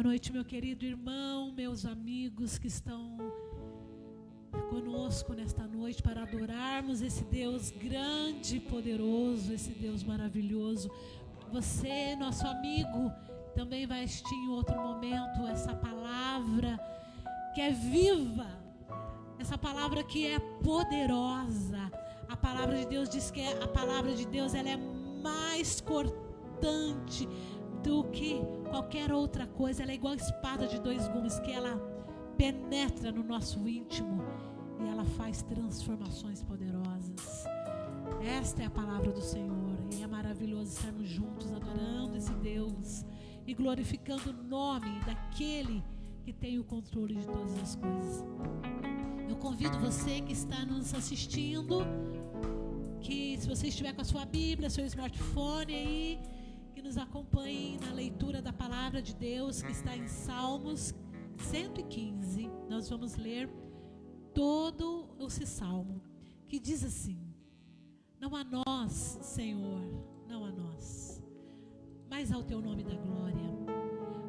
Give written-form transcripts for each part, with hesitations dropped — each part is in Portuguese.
Boa noite, meu querido irmão, meus amigos que estão conosco nesta noite para adorarmos esse Deus grande e poderoso, esse Deus maravilhoso. Você, nosso amigo, também vai assistir em outro momento essa palavra que é viva, essa palavra que é poderosa. A palavra de Deus diz que a palavra de Deus ela é mais cortante do que qualquer outra coisa. Ela é igual a espada de dois gumes, que ela penetra no nosso íntimo e ela faz transformações poderosas. Esta é a palavra do Senhor e é maravilhoso estarmos juntos adorando esse Deus e glorificando o nome daquele que tem o controle de todas as coisas. Eu convido você que está nos assistindo, que se você estiver com a sua Bíblia, seu smartphone aí, que nos acompanhe na leitura da palavra de Deus que está em Salmos 115. Nós vamos ler todo esse salmo que diz assim: não a nós, Senhor, não a nós, mas ao teu nome da glória,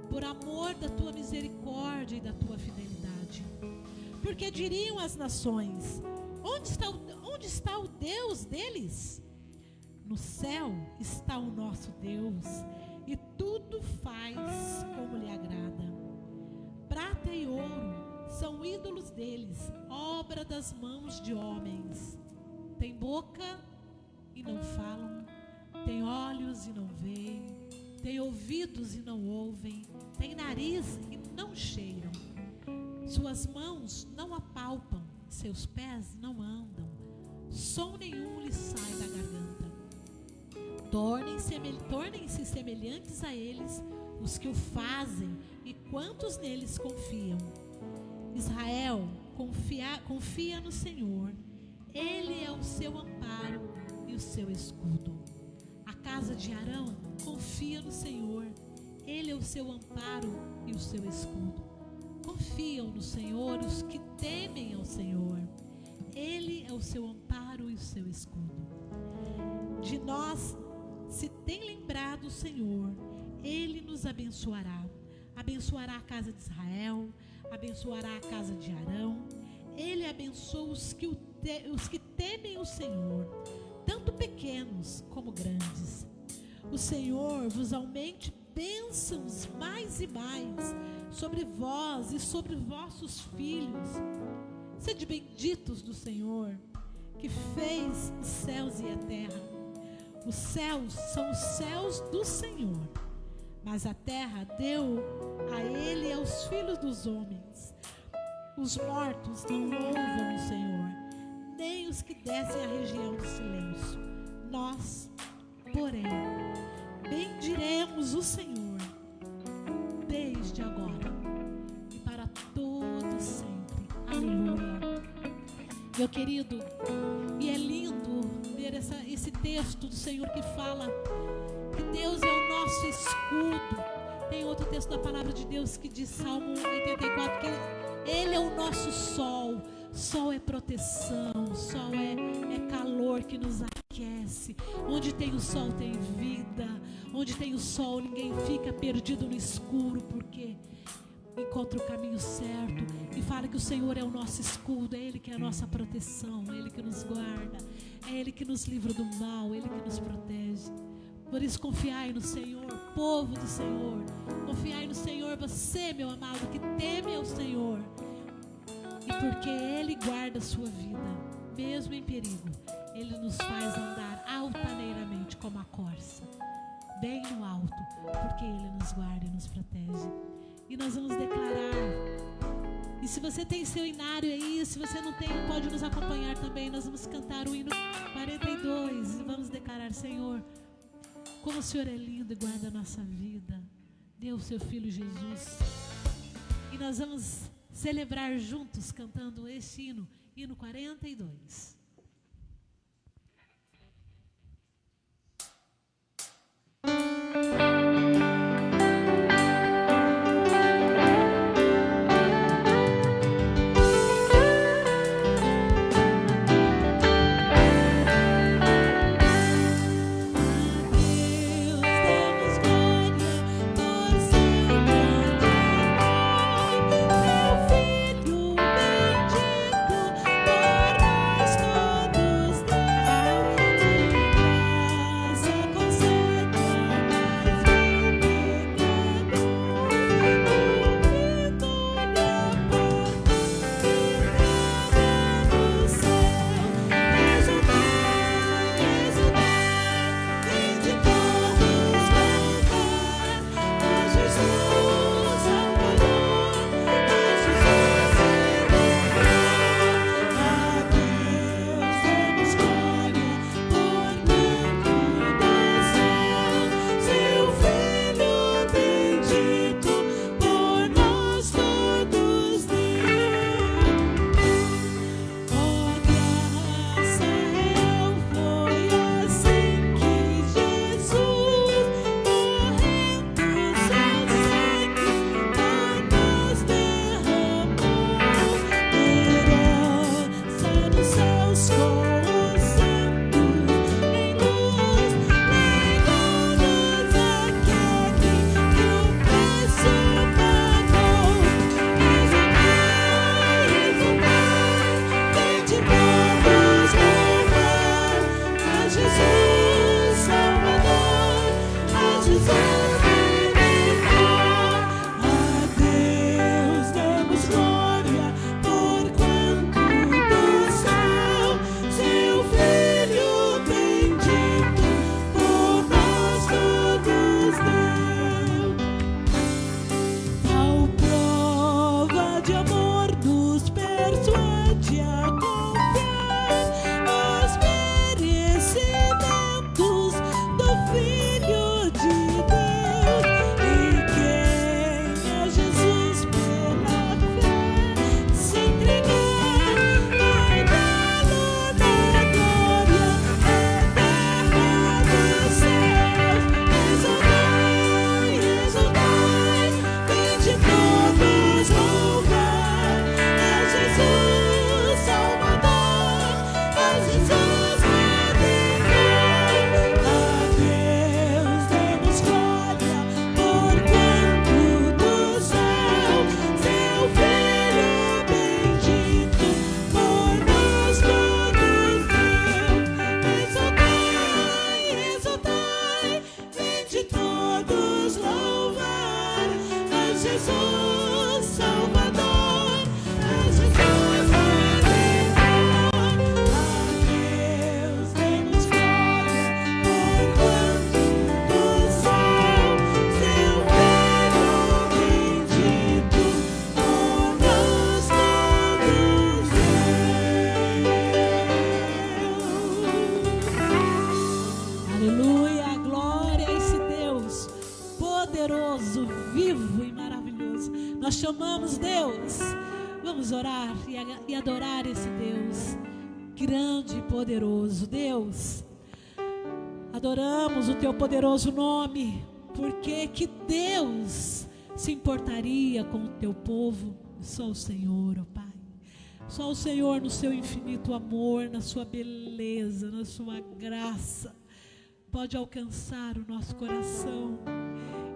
por amor da tua misericórdia e da tua fidelidade. Porque diriam as nações: onde está o Deus deles? No céu está o nosso Deus, e tudo faz como lhe agrada. Prata e ouro são ídolos deles, obra das mãos de homens. Tem boca e não falam, tem olhos e não veem, tem ouvidos e não ouvem, tem nariz e não cheiram. Suas mãos não apalpam, seus pés não andam, som nenhum lhe sai da garganta. Tornem-se semelhantes a eles os que o fazem e quantos neles confiam. Israel confia no Senhor, Ele é o seu amparo e o seu escudo. A casa de Arão confia no Senhor, Ele é o seu amparo e o seu escudo. Confiam no Senhor os que temem ao Senhor, Ele é o seu amparo e o seu escudo. De nós se tem lembrado o Senhor, Ele nos abençoará. Abençoará a casa de Israel, abençoará a casa de Arão. Ele abençoa os que temem o Senhor, tanto pequenos como grandes. O Senhor vos aumente bênçãos mais e mais sobre vós e sobre vossos filhos. Sede benditos do Senhor, que fez os céus e a terra. Os céus são os céus do Senhor, mas a terra deu a Ele e aos filhos dos homens. Os mortos não louvam o Senhor, nem os que descem à região do silêncio. Nós, porém, bendiremos o Senhor, desde agora e para todo sempre. Aleluia. Meu querido, e é lindo ler esse texto do Senhor que fala que Deus é o nosso escudo. Tem outro texto da palavra de Deus que diz, Salmo 84, que Ele é o nosso sol. Sol é proteção, sol é calor que nos aquece. Onde tem o sol tem vida. Onde tem o sol ninguém fica perdido no escuro, porque encontra o caminho certo. E fala que o Senhor é o nosso escudo, é Ele que é a nossa proteção, é Ele que nos guarda, é Ele que nos livra do mal, é Ele que nos protege. Por isso confiai no Senhor, povo do Senhor. Confiai no Senhor, você, meu amado, que teme ao Senhor. E porque Ele guarda a sua vida, mesmo em perigo, Ele nos faz andar altaneiramente como a corça, bem no alto, porque Ele nos guarda e nos protege. E nós vamos declarar. E se você tem seu inário aí, se você não tem, pode nos acompanhar também. Nós vamos cantar o hino 42 e vamos declarar: Senhor, como o Senhor é lindo e guarda a nossa vida, deu o seu Filho Jesus. E nós vamos celebrar juntos cantando esse hino, hino 42. Deus, damos glória por seu grande chamamos, Deus. Vamos orar e adorar esse Deus grande e poderoso. Deus, adoramos o teu poderoso nome, porque que Deus se importaria com o teu povo? Só o Senhor, ó Pai. Só o Senhor, no seu infinito amor, na sua beleza, na sua graça, pode alcançar o nosso coração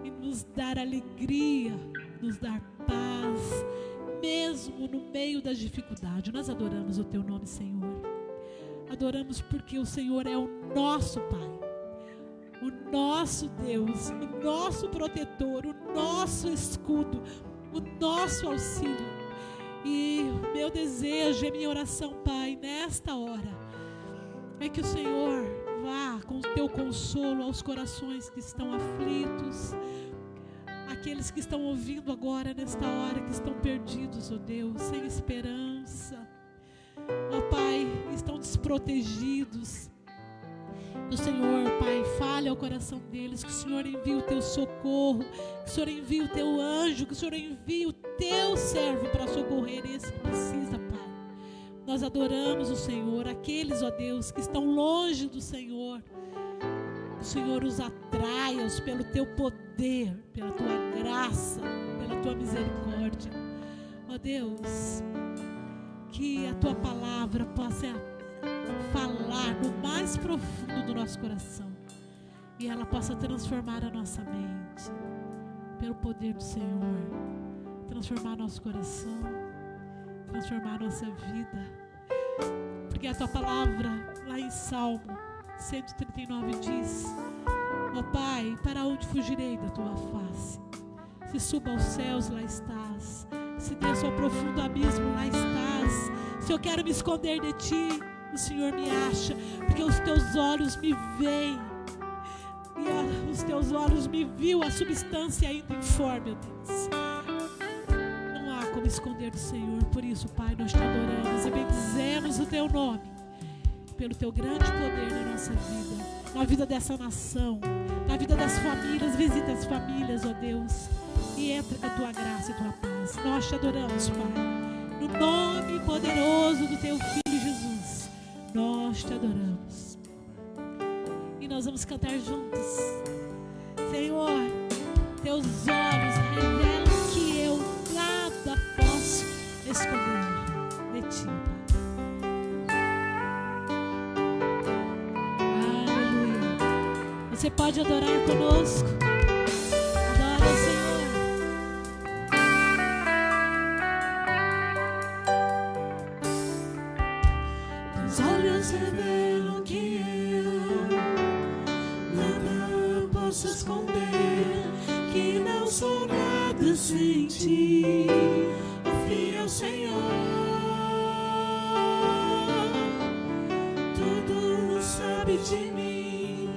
e nos dar alegria, nos dar paz, mesmo no meio das dificuldades. Nós adoramos o teu nome, Senhor. Adoramos porque o Senhor é o nosso Pai, o nosso Deus, o nosso protetor, o nosso escudo, o nosso auxílio. E o meu desejo e minha oração, Pai, nesta hora, é que o Senhor vá com o teu consolo aos corações que estão aflitos, aqueles que estão ouvindo agora, nesta hora, que estão perdidos, ó Deus, sem esperança, ó Pai, estão desprotegidos. Que o Senhor, Pai, fale ao coração deles, que o Senhor envie o teu socorro, que o Senhor envie o teu anjo, que o Senhor envie o teu servo para socorrer esse que precisa, Pai. Nós adoramos o Senhor, aqueles, ó Deus, que estão longe do Senhor. Que o Senhor os atraia pelo teu poder, pela tua graça, pela tua misericórdia. Ó Deus, que a tua palavra possa falar no mais profundo do nosso coração e ela possa transformar a nossa mente pelo poder do Senhor, transformar nosso coração, transformar a nossa vida, porque a tua palavra lá em Salmo 139 diz: ó Pai, para onde fugirei da tua face? Se suba aos céus, lá estás. Se desço ao profundo abismo, lá estás. Se eu quero me esconder de ti, o Senhor me acha, porque os teus olhos me veem, e os teus olhos me viu a substância ainda informe, ó Deus. Não há como esconder do Senhor. Por isso, Pai, nós te adoramos e bendizemos o teu nome, pelo teu grande poder na nossa vida, na vida dessa nação, na vida das famílias. Visita as famílias, ó Deus, e entra com a tua graça e tua paz. Nós te adoramos, Pai, no nome poderoso do teu Filho Jesus. Nós te adoramos. E nós vamos cantar juntos. Senhor, teus olhos revelam que eu nada posso esconder de ti, Pai. Aleluia. Você pode adorar conosco. Adora o Senhor. Teus olhos revelam que eu nada posso esconder, que não sou nada sem ti, ó fiel Senhor. Tudo sabe de mim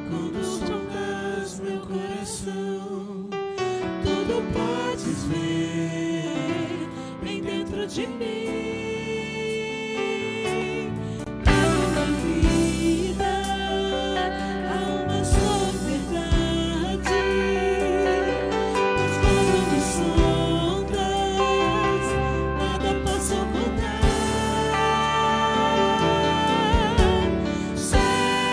quando sondas meu coração. Tudo podes ver bem dentro de mim. Say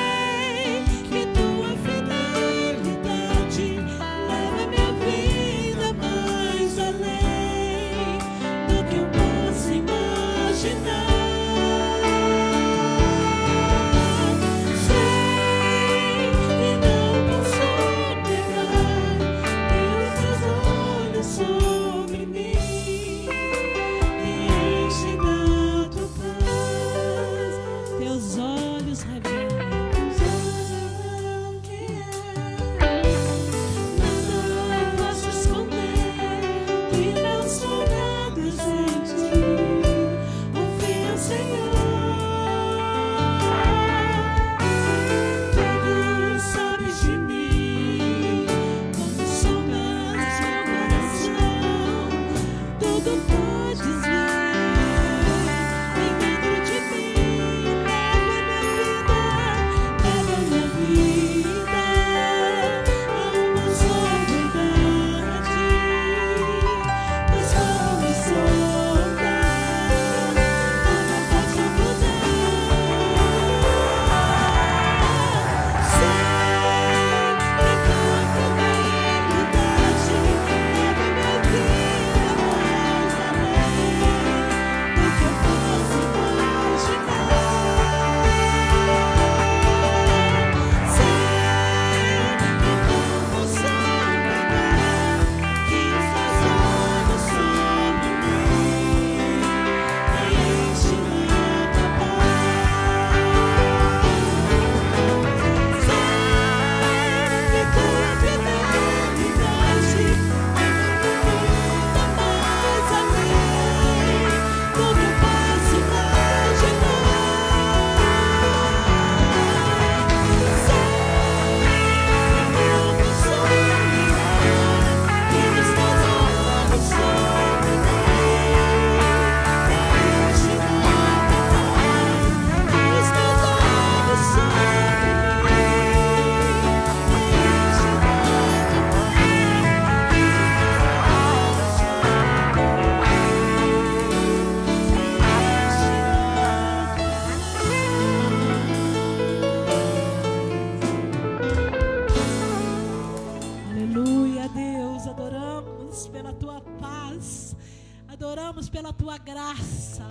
pela tua graça,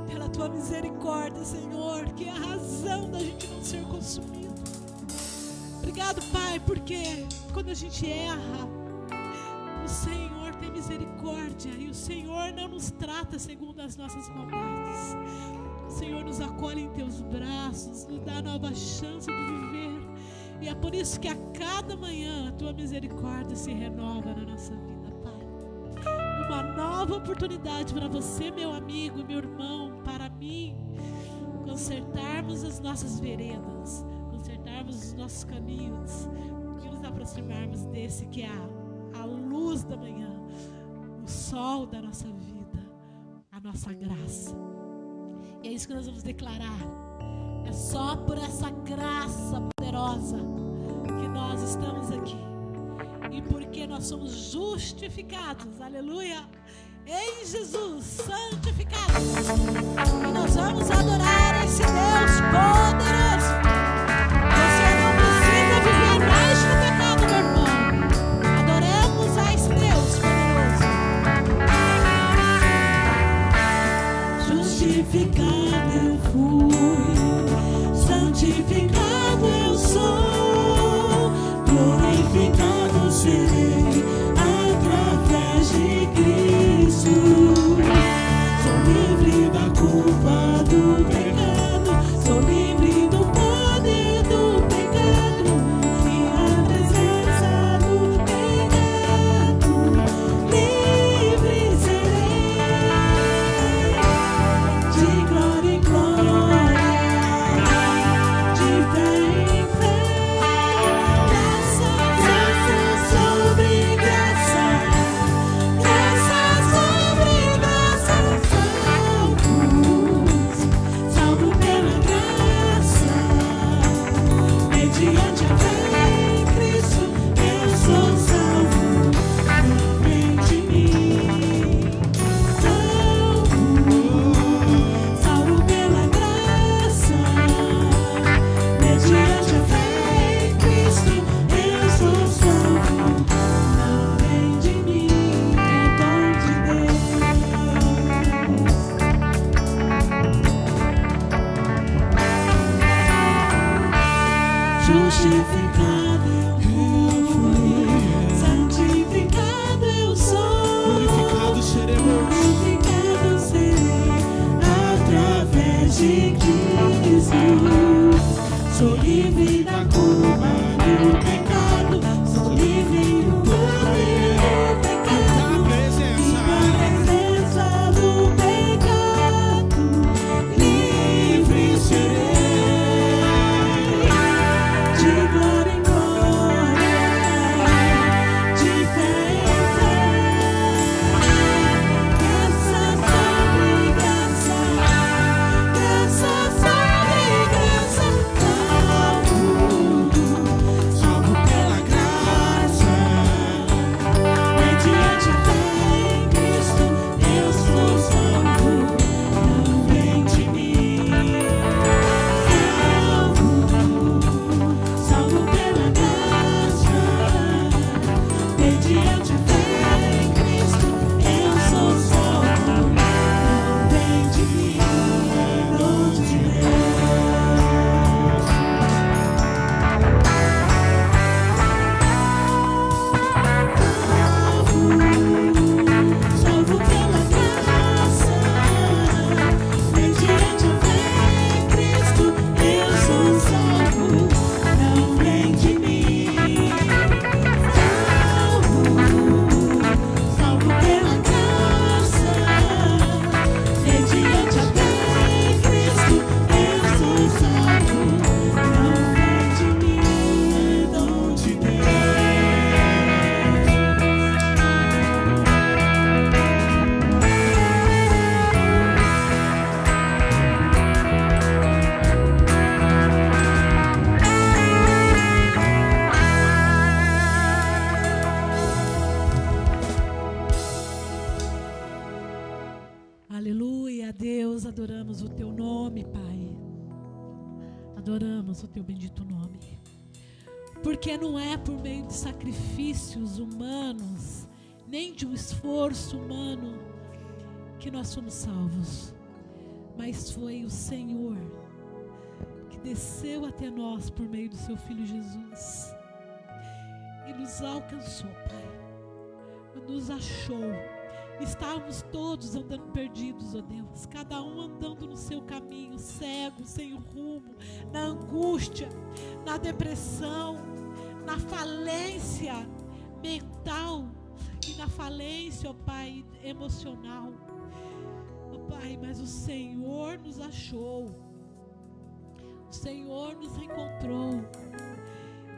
pela tua misericórdia, Senhor, que é a razão da gente não ser consumido. Obrigado, Pai, porque quando a gente erra, o Senhor tem misericórdia e o Senhor não nos trata segundo as nossas maldades. O Senhor nos acolhe em teus braços, nos dá nova chance de viver. E é por isso que a cada manhã a tua misericórdia se renova na nossa vida, Pai. Uma nova oportunidade para você, meu amigo, meu irmão, para mim, consertarmos as nossas veredas, consertarmos os nossos caminhos e nos aproximarmos desse que é a luz da manhã, o sol da nossa vida, a nossa graça. E é isso que nós vamos declarar. É só por essa graça poderosa que nós estamos aqui. E porque nós somos justificados, aleluia, em Jesus, santificados. E nós vamos adorar esse Deus poderoso. Você não precisa viver mais no pecado, meu irmão. Adoremos a esse Deus poderoso. Justificado eu fui, santificado eu sou, glorificado serei através de Cristo. Sou livre da culpa do pecado, sou livre do poder do pecado e a presença do pecado. Livre serei, de glória em glória, de fé em fé, graça sobre graça, graça sobre graça, salvo pela graça, mediante a fé em Cristo, eu sou salvo, não vem de mim, salvo pela graça, mediante a fé em Cristo, eu sou salvo, não vem de mim, é dom de Deus. Justificado eu fui, santificado eu sou, Glorificado seremos. glorificado serei através de Cristo. Sou livre da culpa do pecado, sou livre do poder do pecado, e da presença do pecado, livre serei, de glória em glória, de fé em fé, graça sobre graça, graça sobre graça, salvo pela graça, mediante a fé em Cristo, eu sou salvo, não vem de mim, salvo pela graça, mediante a fé em Cristo, eu sou salvo, não vem de mim, é dom de Deus. Salvo pela graça, mediante a fé em Cristo, eu sou salvo, não vem de mim. Salvo pela graça, mediante a fé em Cristo, eu sou salvo, não vem de mim, é dom de Deus. Aleluia, Deus, adoramos o teu nome, Pai. Adoramos o teu bendito nome. Porque não é por meio de sacrifícios humanos, nem de um esforço humano, que nós fomos salvos, mas foi o Senhor que desceu até nós por meio do seu Filho Jesus e nos alcançou, Pai, nos achou. Estávamos todos andando perdidos, ó Deus, cada um andando no seu caminho, cego, sem rumo, na angústia, na depressão, na falência mental e na falência, ó Pai, emocional. Ó Pai, mas o Senhor nos achou, o Senhor nos encontrou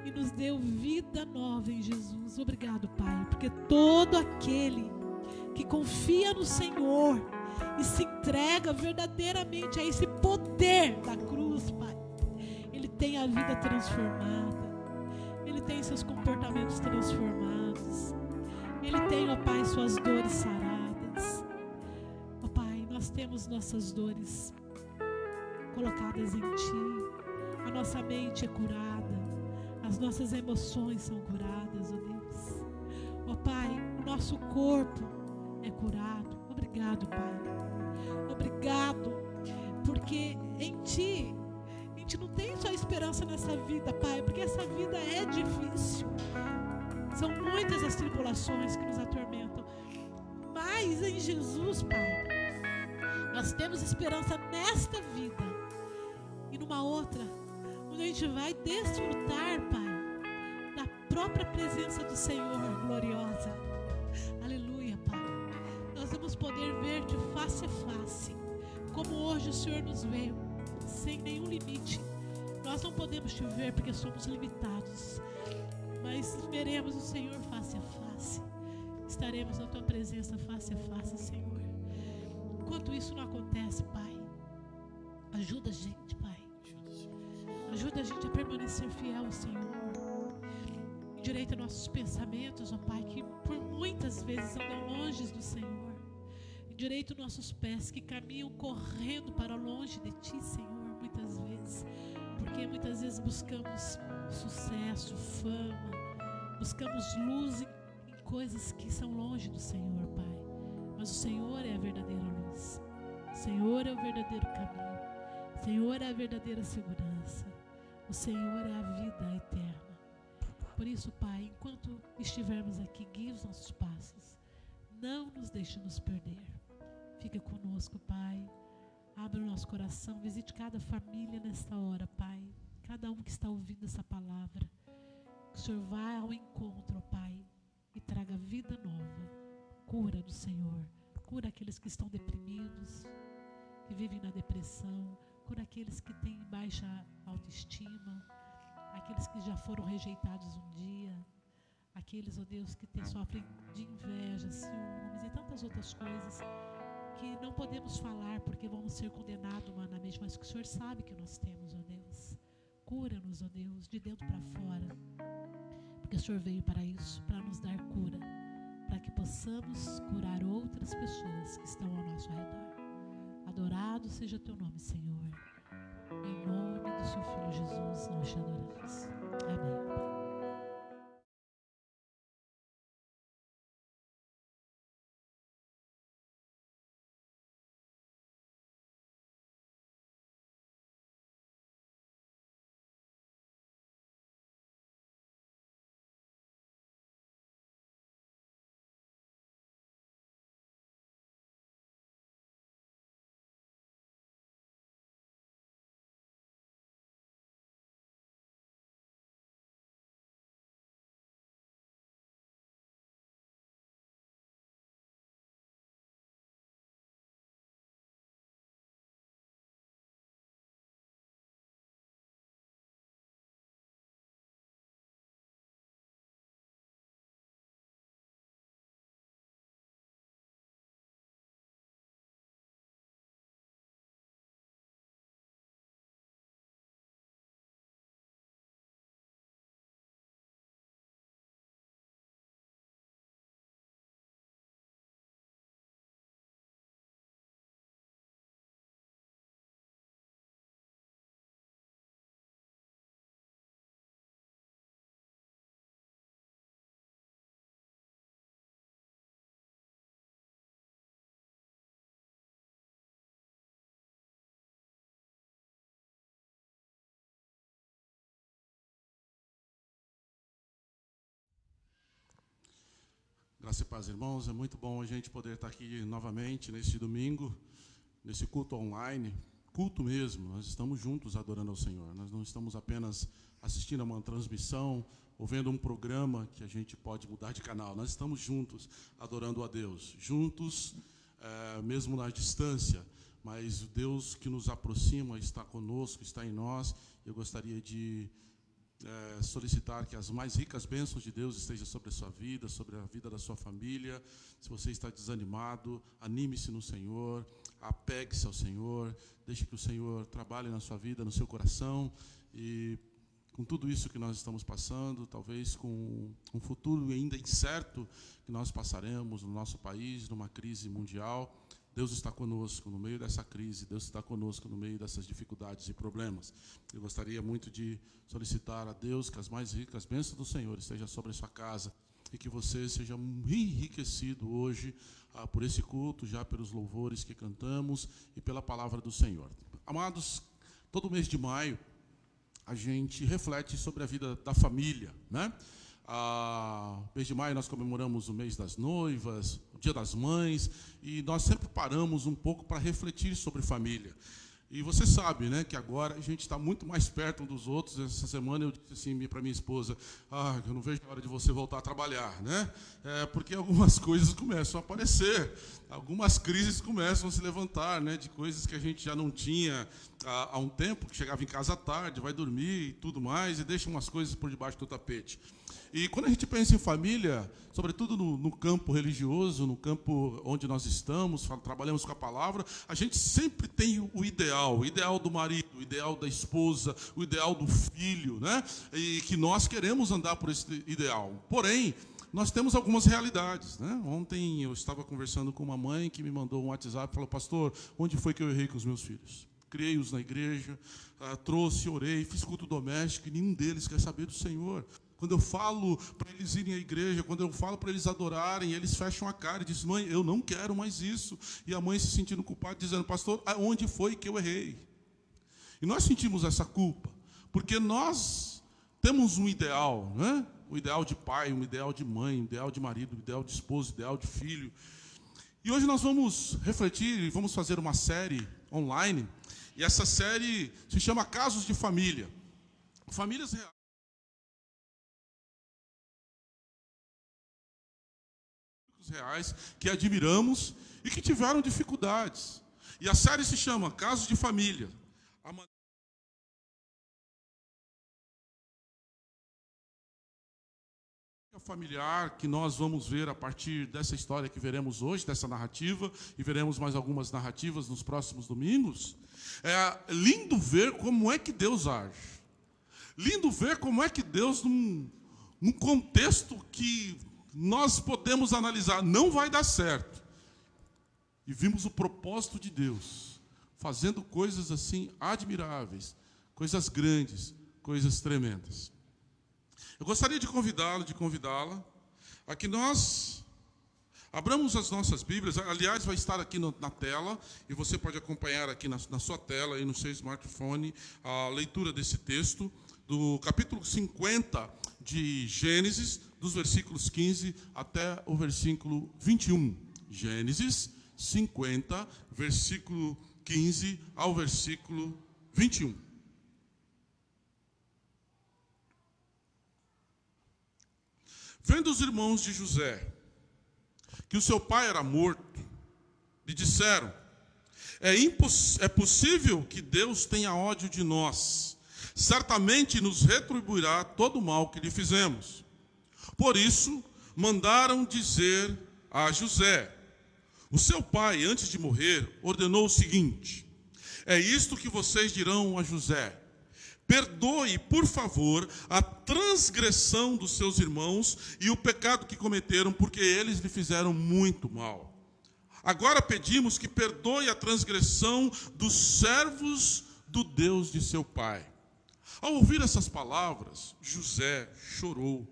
e nos deu vida nova em Jesus. Obrigado, Pai, porque todo aquele que confia no Senhor e se entrega verdadeiramente a esse poder da cruz, Pai, ele tem a vida transformada, ele tem seus comportamentos transformados, ele tem, ó Pai, suas dores saradas. Ó Pai, nós temos nossas dores colocadas em Ti, a nossa mente é curada, as nossas emoções são curadas, ó Deus. Ó Pai, o nosso corpo é curado. Obrigado, Pai. Obrigado, porque em Ti, a gente não tem só esperança nessa vida, Pai, porque essa vida é difícil. São muitas as tribulações que nos atormentam, mas em Jesus, Pai, nós temos esperança nesta vida e numa outra, onde a gente vai desfrutar, Pai, da própria presença do Senhor gloriosa. Aleluia, Pai. Nós vamos poder ver-te face a face, como hoje o Senhor nos veio, sem nenhum limite. Nós não podemos te ver porque somos limitados, mas veremos o Senhor face a face. Estaremos na tua presença face a face, Senhor. Enquanto isso não acontece, Pai, ajuda a gente, Pai. Ajuda a gente a permanecer fiel ao Senhor. Endireita nossos pensamentos, ó Pai, que por muitas vezes andam longe do Senhor. Endireita nossos pés que caminham correndo para longe de Ti, Senhor, muitas vezes. Porque muitas vezes buscamos sucesso, fama, buscamos luz em coisas que são longe do Senhor, Pai. Mas o Senhor é a verdadeira luz. O Senhor é o verdadeiro caminho. O Senhor é a verdadeira segurança. O Senhor é a vida eterna. Por isso, Pai, enquanto estivermos aqui, guie os nossos passos. Não nos deixe nos perder. Fica conosco, Pai. Abre o nosso coração. Visite cada família nesta hora, Pai. Cada um que está ouvindo essa palavra. Que o Senhor vá ao encontro, Pai, e traga vida nova. Cura do Senhor. Cura aqueles que estão deprimidos, que vivem na depressão. Cura aqueles que têm baixa autoestima. Aqueles que já foram rejeitados um dia. Aqueles, ó Deus, que sofrem de inveja, ciúmes e tantas outras coisas que não podemos falar porque vamos ser condenados humanamente, mas que o Senhor sabe que nós temos, ó Deus. Cura-nos, ó Deus, de dentro para fora, porque o Senhor veio para isso, para nos dar cura, para que possamos curar outras pessoas que estão ao nosso redor. Adorado seja teu nome, Senhor. Em nome do seu Filho Jesus, nós te adoramos. Amém. Graça e paz, irmãos. É muito bom a gente poder estar aqui novamente neste domingo, nesse culto online, culto mesmo. Nós estamos juntos adorando ao Senhor. Nós não estamos apenas assistindo a uma transmissão ou vendo um programa que a gente pode mudar de canal. Nós estamos juntos adorando a Deus, juntos, mesmo na distância. Mas o Deus que nos aproxima está conosco, está em nós. Eu gostaria de solicitar que as mais ricas bênçãos de Deus estejam sobre a sua vida, sobre a vida da sua família. Se você está desanimado, anime-se no Senhor, apegue-se ao Senhor, deixe que o Senhor trabalhe na sua vida, no seu coração, e com tudo isso que nós estamos passando, talvez com um futuro ainda incerto que nós passaremos no nosso país, numa crise mundial, Deus está conosco no meio dessa crise, Deus está conosco no meio dessas dificuldades e problemas. Eu gostaria muito de solicitar a Deus que as mais ricas bênçãos do Senhor estejam sobre a sua casa e que você seja enriquecido hoje por esse culto, já pelos louvores que cantamos e pela palavra do Senhor. Amados, todo mês de maio a gente reflete sobre a vida da família, né? No mês de maio nós comemoramos o mês das noivas, o dia das mães, e nós sempre paramos um pouco para refletir sobre família. E você sabe, né, que agora a gente está muito mais perto um dos outros. Essa semana eu disse assim para minha esposa, eu não vejo a hora de você voltar a trabalhar, né? Porque algumas coisas começam a aparecer, algumas crises começam a se levantar, né, de coisas que a gente já não tinha há um tempo, que chegava em casa à tarde, vai dormir e tudo mais, e deixa umas coisas por debaixo do tapete. E quando a gente pensa em família, sobretudo no campo religioso, no campo onde nós estamos, trabalhamos com a palavra, a gente sempre tem o ideal do marido, o ideal da esposa, o ideal do filho, né? E que nós queremos andar por esse ideal. Porém, nós temos algumas realidades, né? Ontem eu estava conversando com uma mãe que me mandou um WhatsApp e falou, pastor, onde foi que eu errei com os meus filhos? Criei-os na igreja, trouxe, orei, fiz culto doméstico e nenhum deles quer saber do Senhor. Quando eu falo para eles irem à igreja, quando eu falo para eles adorarem, eles fecham a cara e dizem, mãe, eu não quero mais isso. E a mãe se sentindo culpada, dizendo, pastor, onde foi que eu errei? E nós sentimos essa culpa, porque nós temos um ideal, né? Um ideal de pai, um ideal de mãe, um ideal de marido, um ideal de esposo, um ideal de filho. E hoje nós vamos refletir e vamos fazer uma série online, e essa série se chama Casos de Família. Famílias reais que admiramos e que tiveram dificuldades. E a série se chama Casos de Família. A familiar que nós vamos ver a partir dessa história que veremos hoje, dessa narrativa, e veremos mais algumas narrativas nos próximos domingos. É lindo ver como é que Deus age. Lindo ver como é que Deus, num contexto que nós podemos analisar, não vai dar certo. E vimos o propósito de Deus, fazendo coisas assim admiráveis, coisas grandes, coisas tremendas. Eu gostaria de convidá-la, a que nós abramos as nossas Bíblias. Aliás, vai estar aqui na tela, e você pode acompanhar aqui na sua tela, e no seu smartphone, a leitura desse texto, do capítulo 50 de Gênesis, dos versículos 15 até o versículo 21. Gênesis 50, versículo 15 ao versículo 21. Vendo os irmãos de José que o seu pai era morto, lhe disseram, é possível que Deus tenha ódio de nós, certamente nos retribuirá todo o mal que lhe fizemos. Por isso, mandaram dizer a José, o seu pai, antes de morrer, ordenou o seguinte, é isto que vocês dirão a José, perdoe, por favor, a transgressão dos seus irmãos e o pecado que cometeram, porque eles lhe fizeram muito mal. Agora pedimos que perdoe a transgressão dos servos do Deus de seu pai. Ao ouvir essas palavras, José chorou.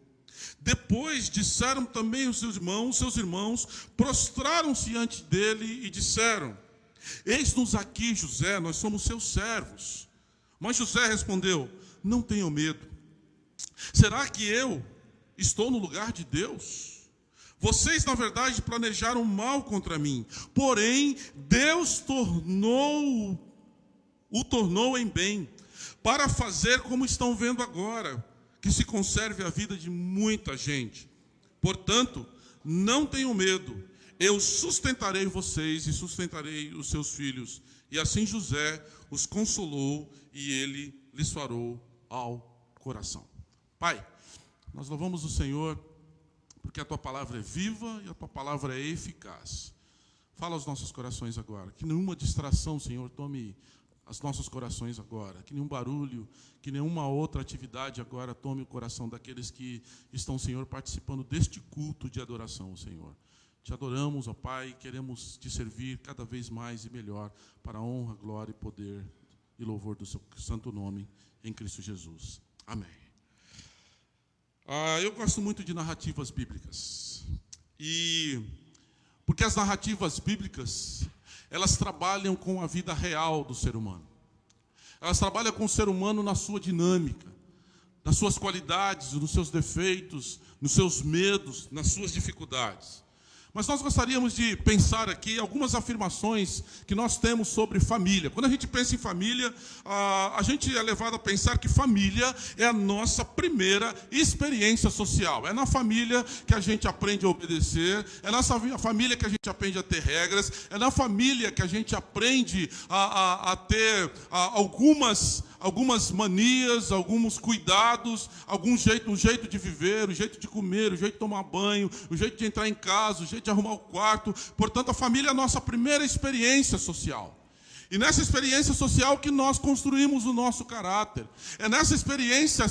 Depois disseram também os seus irmãos, prostraram-se ante dele e disseram, eis-nos aqui, José, nós somos seus servos. Mas José respondeu, não tenham medo. Será que eu estou no lugar de Deus? Vocês, na verdade, planejaram mal contra mim, porém, Deus o tornou em bem, para fazer como estão vendo agora, que se conserve a vida de muita gente. Portanto, não tenham medo, eu sustentarei vocês e sustentarei os seus filhos. E assim José os consolou e ele lhes farou ao coração. Pai, nós louvamos o Senhor, porque a Tua palavra é viva e a Tua palavra é eficaz. Fala aos nossos corações agora, que nenhuma distração, Senhor, tome os nossos corações agora, que nenhum barulho, que nenhuma outra atividade agora tome o coração daqueles que estão, Senhor, participando deste culto de adoração, Senhor. Te adoramos, ó Pai, queremos Te servir cada vez mais e melhor, para a honra, glória e poder e louvor do Seu santo nome, em Cristo Jesus. Amém. Eu gosto muito de narrativas bíblicas, porque as narrativas bíblicas, elas trabalham com a vida real do ser humano. Elas trabalham com o ser humano na sua dinâmica, nas suas qualidades, nos seus defeitos, nos seus medos, nas suas dificuldades. Mas nós gostaríamos de pensar aqui algumas afirmações que nós temos sobre família. Quando a gente pensa em família, a gente é levado a pensar que família é a nossa primeira experiência social. É na família que a gente aprende a obedecer, é na família que a gente aprende a ter regras, é na família que a gente aprende a ter algumas manias, alguns cuidados, um jeito de viver, o jeito de comer, o jeito de tomar banho, o jeito de entrar em casa, o jeito de arrumar o quarto. Portanto, a família é a nossa primeira experiência social. E nessa experiência social que nós construímos o nosso caráter. É nessa experiência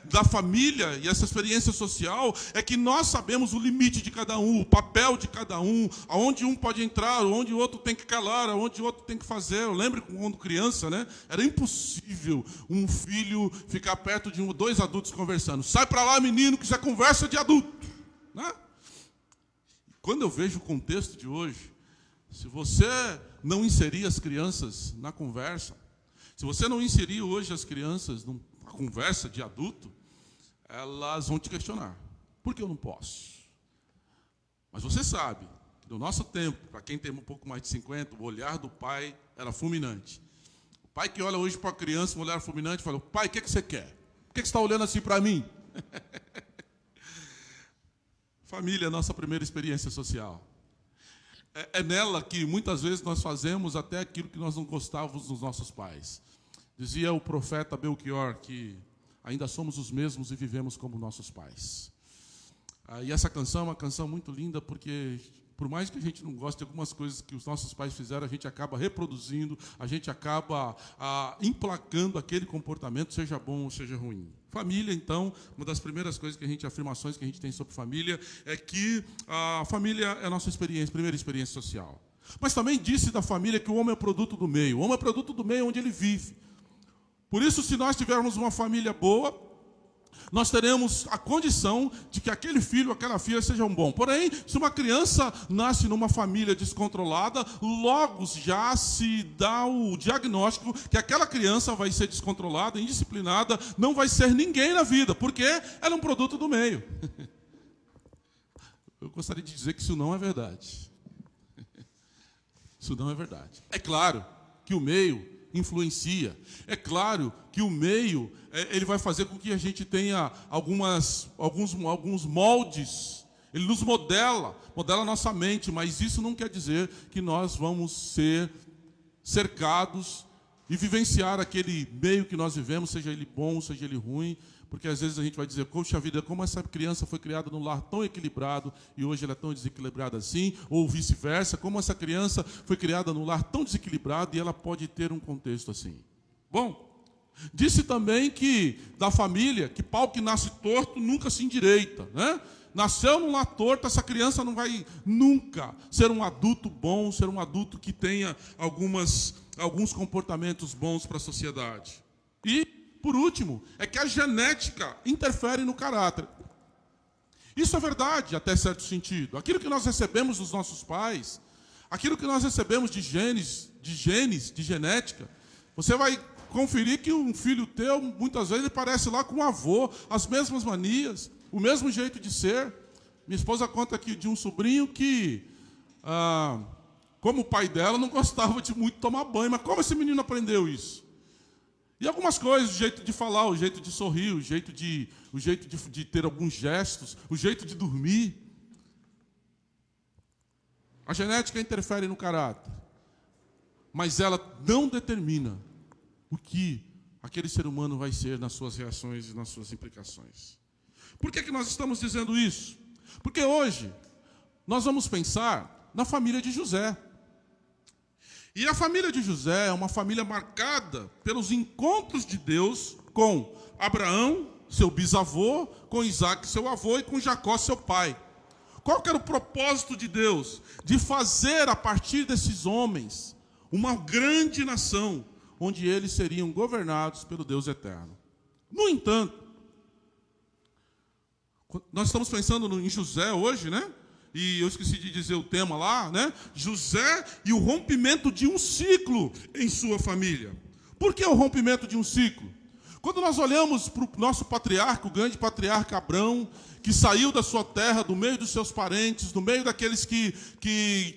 da família e essa experiência social é que nós sabemos o limite de cada um, o papel de cada um, aonde um pode entrar, onde o outro tem que calar, aonde o outro tem que fazer. Eu lembro quando criança, né? Era impossível um filho ficar perto de dois adultos conversando. Sai para lá, menino, que isso é conversa de adulto. Né? Quando eu vejo o contexto de hoje, se você não inserir as crianças na conversa, se você não inserir hoje as crianças na conversa de adulto, elas vão te questionar. Por que eu não posso? Mas você sabe que no nosso tempo, para quem tem um pouco mais de 50, o olhar do pai era fulminante. O pai que olha hoje para a criança, um olhar fulminante, fala: pai, o que você quer? Por que você está olhando assim para mim? Família é a nossa primeira experiência social. É nela que muitas vezes nós fazemos até aquilo que nós não gostávamos dos nossos pais. Dizia o profeta Belchior que ainda somos os mesmos e vivemos como nossos pais. E essa canção é uma canção muito linda, porque por mais que a gente não goste de algumas coisas que os nossos pais fizeram, a gente acaba reproduzindo, a gente acaba emplacando aquele comportamento, seja bom ou seja ruim. Família, então, uma das primeiras afirmações que a gente tem sobre família é que a família é a nossa primeira experiência social. Mas também disse da família que o homem é produto do meio. O homem é produto do meio onde ele vive. Por isso, se nós tivermos uma família boa, nós teremos a condição de que aquele filho, aquela filha sejam bom. Porém, se uma criança nasce numa família descontrolada, logo já se dá o diagnóstico que aquela criança vai ser descontrolada, indisciplinada, não vai ser ninguém na vida, porque ela é um produto do meio. Eu gostaria de dizer que isso não é verdade. Isso não é verdade. É claro que o meio influencia. É claro que o meio ele vai fazer com que a gente tenha alguns moldes. Ele nos modela a nossa mente, mas isso não quer dizer que nós vamos ser cercados e vivenciar aquele meio que nós vivemos, seja ele bom, seja ele ruim, porque às vezes a gente vai dizer: poxa vida, como essa criança foi criada num lar tão equilibrado e hoje ela é tão desequilibrada assim, ou vice-versa, como essa criança foi criada num lar tão desequilibrado e ela pode ter um contexto assim. Bom, disse também que da família, que pau que nasce torto nunca se endireita, né? Nasceu num lar torto, essa criança não vai nunca ser um adulto bom, ser um adulto que tenha alguns comportamentos bons para a sociedade. E, por último, é que a genética interfere no caráter. Isso é verdade, até certo sentido. Aquilo que nós recebemos dos nossos pais, aquilo que nós recebemos de genes, de genética, você vai conferir que um filho teu, muitas vezes, ele parece lá com o avô, as mesmas manias, o mesmo jeito de ser. Minha esposa conta aqui de um sobrinho que, como o pai dela, não gostava de muito tomar banho. Mas como esse menino aprendeu isso? E algumas coisas, o jeito de falar, o jeito de sorrir, o jeito de ter alguns gestos, o jeito de dormir. A genética interfere no caráter, mas ela não determina o que aquele ser humano vai ser nas suas reações e nas suas implicações. Por que nós estamos dizendo isso? Porque hoje nós vamos pensar na família de José. E a família de José é uma família marcada pelos encontros de Deus com Abraão, seu bisavô, com Isaac, seu avô, e com Jacó, seu pai. Qual que era o propósito de Deus? De fazer, a partir desses homens, uma grande nação, onde eles seriam governados pelo Deus eterno. No entanto, nós estamos pensando em José hoje, né? E eu esqueci de dizer o tema lá, né? José e o rompimento de um ciclo em sua família. Por que o rompimento de um ciclo? Quando nós olhamos para o nosso patriarca, o grande patriarca Abrão, que saiu da sua terra, do meio dos seus parentes, do meio daqueles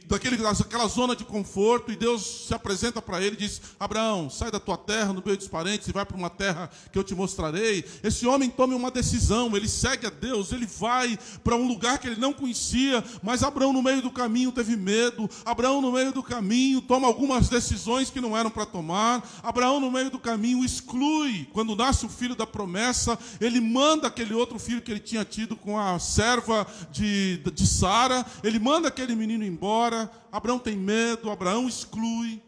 daquela zona de conforto, e Deus se apresenta para ele e diz: Abraão, sai da tua terra, no meio dos parentes, e vai para uma terra que eu te mostrarei. Esse homem toma uma decisão, ele segue a Deus, ele vai para um lugar que ele não conhecia, mas Abraão no meio do caminho teve medo, Abraão no meio do caminho toma algumas decisões que não eram para tomar, Abraão no meio do caminho exclui, quando nasce o filho da promessa, ele manda aquele outro filho que ele tinha tido com a serva de Sara, ele manda aquele menino embora. Abraão tem medo, Abraão exclui.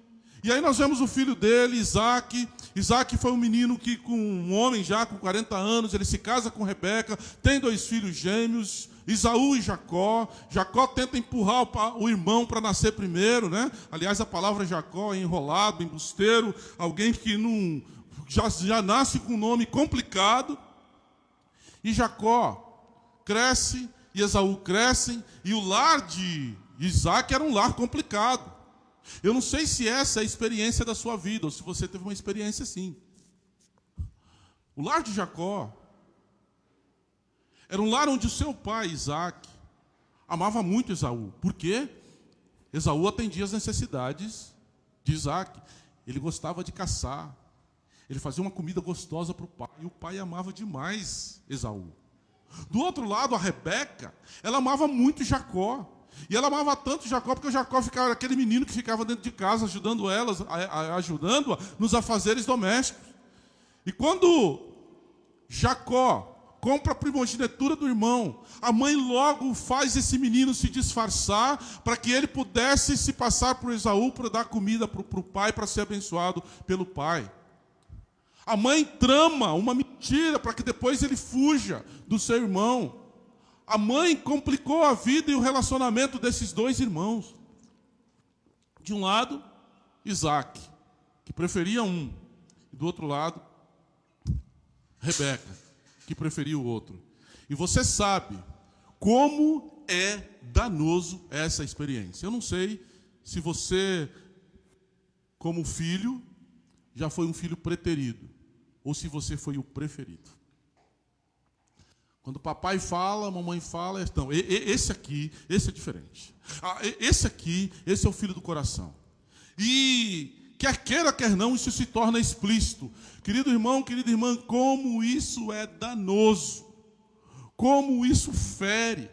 E aí nós vemos o filho dele, Isaac. Isaac foi um menino que, com um homem já com 40 anos, ele se casa com Rebeca, tem 2 filhos gêmeos, Esaú e Jacó. Jacó tenta empurrar o irmão para nascer primeiro, né? Aliás, a palavra Jacó é enrolado, embusteiro, alguém que não já nasce com um nome complicado. E Jacó cresce, e Esaú crescem, e o lar de Isaac era um lar complicado. Eu não sei se essa é a experiência da sua vida, ou se você teve uma experiência assim. O lar de Jacó era um lar onde o seu pai, Isaac, amava muito Esaú. Por quê? Esaú atendia as necessidades de Isaac. Ele gostava de caçar. Ele fazia uma comida gostosa para o pai, e o pai amava demais Esaú. Do outro lado, a Rebeca, ela amava muito Jacó. E ela amava tanto Jacó, porque o Jacó ficava aquele menino que ficava dentro de casa, ajudando-a nos afazeres domésticos. E quando Jacó compra a primogenitura do irmão, a mãe logo faz esse menino se disfarçar, para que ele pudesse se passar por Esaú, para dar comida para o pai, para ser abençoado pelo pai. A mãe trama uma mentira para que depois ele fuja do seu irmão. A mãe complicou a vida e o relacionamento desses 2 irmãos. De um lado, Isaac, que preferia um. E do outro lado, Rebeca, que preferia o outro. E você sabe como é danoso essa experiência. Eu não sei se você, como filho, já foi um filho preterido, ou se você foi o preferido. Quando o papai fala, a mamãe fala, então, esse é diferente. Esse é o filho do coração. E quer queira, quer não, isso se torna explícito. Querido irmão, querida irmã, como isso é danoso, como isso fere,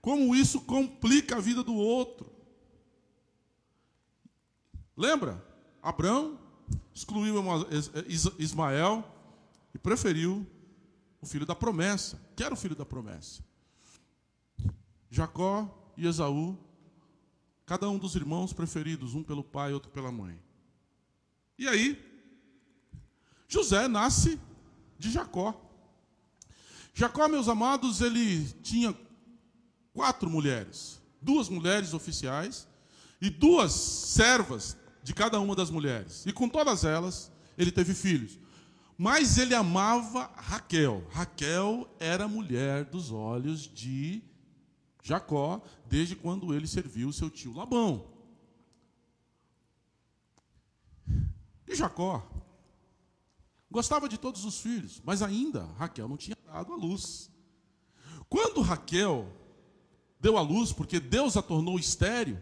como isso complica a vida do outro. Lembra? Abraão excluiu Ismael e preferiu o filho da promessa, que era o filho da promessa. Jacó e Esaú, cada um dos irmãos preferidos, um pelo pai, outro pela mãe. E aí, José nasce de Jacó. Jacó, meus amados, ele tinha 4 mulheres, 2 mulheres oficiais e 2 servas de cada uma das mulheres. E com todas elas, ele teve filhos. Mas ele amava Raquel. Raquel era a mulher dos olhos de Jacó, desde quando ele serviu o seu tio Labão. E Jacó gostava de todos os filhos, mas ainda Raquel não tinha dado à luz. Quando Raquel deu à luz, porque Deus a tornou estéril.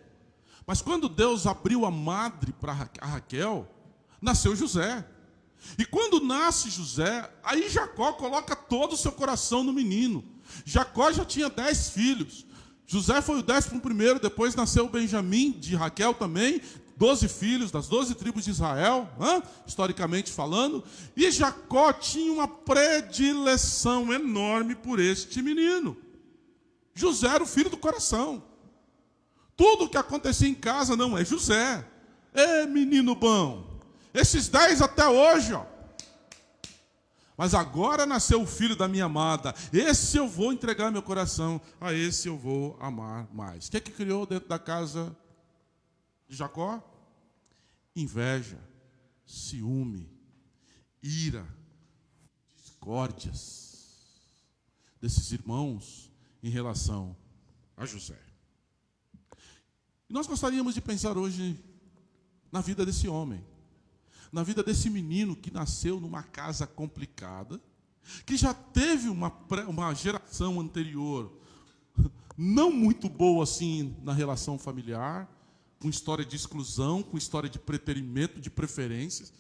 Mas quando Deus abriu a madre para Raquel, nasceu José. E quando nasce José, aí Jacó coloca todo o seu coração no menino. Jacó já tinha 10 filhos. José foi o 11º, depois nasceu Benjamim, de Raquel também, 12 filhos das 12 tribos de Israel, historicamente falando. E Jacó tinha uma predileção enorme por este menino. José era o filho do coração. Tudo que acontecia em casa não é José. Menino bom. Esses 10 até hoje, ó. Mas agora nasceu o filho da minha amada. Esse eu vou entregar meu coração. A esse eu vou amar mais. O que é que criou dentro da casa de Jacó? Inveja, ciúme, ira, discórdias desses irmãos em relação a José. E nós gostaríamos de pensar hoje na vida desse homem, na vida desse menino que nasceu numa casa complicada, que já teve uma geração anterior não muito boa assim na relação familiar, com história de exclusão, com história de preterimento, de preferências.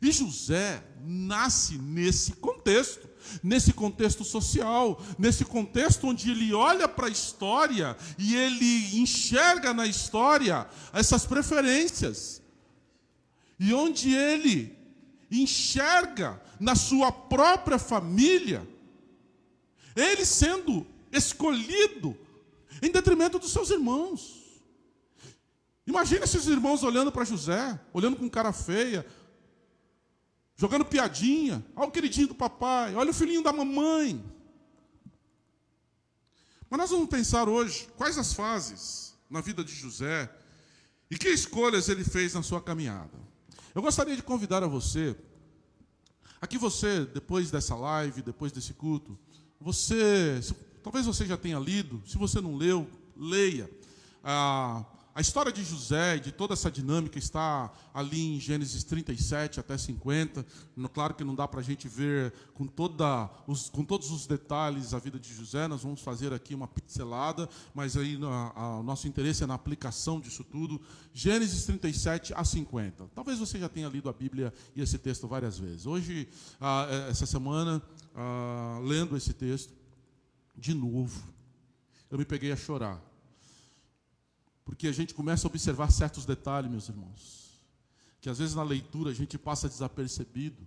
E José nasce nesse contexto social, nesse contexto onde ele olha para a história e ele enxerga na história essas preferências. E onde ele enxerga na sua própria família, ele sendo escolhido em detrimento dos seus irmãos. Imagina esses irmãos olhando para José, olhando com cara feia, jogando piadinha. Olha o queridinho do papai, olha o filhinho da mamãe. Mas nós vamos pensar hoje quais as fases na vida de José e que escolhas ele fez na sua caminhada. Eu gostaria de convidar a você, aqui você, depois dessa live, depois desse culto, talvez você já tenha lido, se você não leu, leia. A história de José e de toda essa dinâmica está ali em Gênesis 37 até 50. Claro que não dá para a gente ver com todos os detalhes a vida de José. Nós vamos fazer aqui uma pincelada, mas aí o nosso interesse é na aplicação disso tudo. Gênesis 37 a 50. Talvez você já tenha lido a Bíblia e esse texto várias vezes. Hoje, essa semana, lendo esse texto, de novo, eu me peguei a chorar. Porque a gente começa a observar certos detalhes, meus irmãos, que às vezes na leitura a gente passa desapercebido,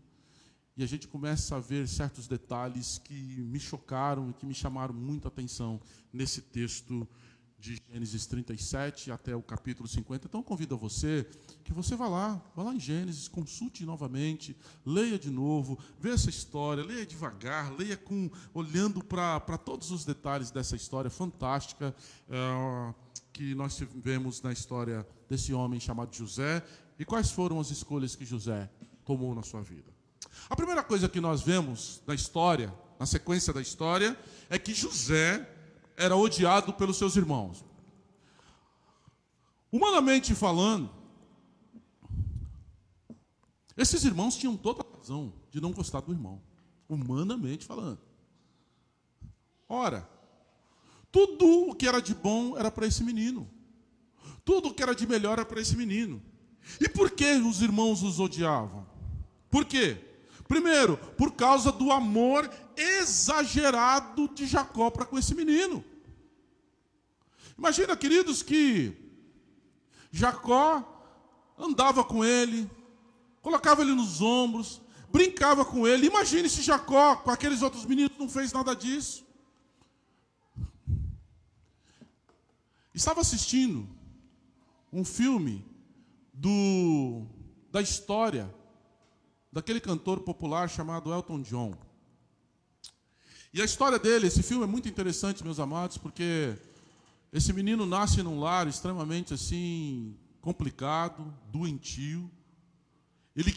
e a gente começa a ver certos detalhes que me chocaram e que me chamaram muito a atenção nesse texto de Gênesis 37 até o capítulo 50. Então, convido a você que você vá lá em Gênesis, consulte novamente, leia de novo, veja essa história, leia devagar, leia olhando para todos os detalhes dessa história fantástica que nós tivemos na história desse homem chamado José, e quais foram as escolhas que José tomou na sua vida. A primeira coisa que nós vemos na história, na sequência da história, é que José era odiado pelos seus irmãos. Humanamente falando, esses irmãos tinham toda a razão de não gostar do irmão. Humanamente falando. Ora, tudo o que era de bom era para esse menino. Tudo o que era de melhor era para esse menino. E por que os irmãos os odiavam? Por quê? Primeiro, por causa do amor exagerado de Jacó para com esse menino. Imagina, queridos, que Jacó andava com ele, colocava ele nos ombros, brincava com ele. Imagine se Jacó, com aqueles outros meninos, não fez nada disso. Estava assistindo um filme da história daquele cantor popular chamado Elton John. E a história dele, esse filme é muito interessante, meus amados, porque esse menino nasce num lar extremamente assim complicado, doentio. Ele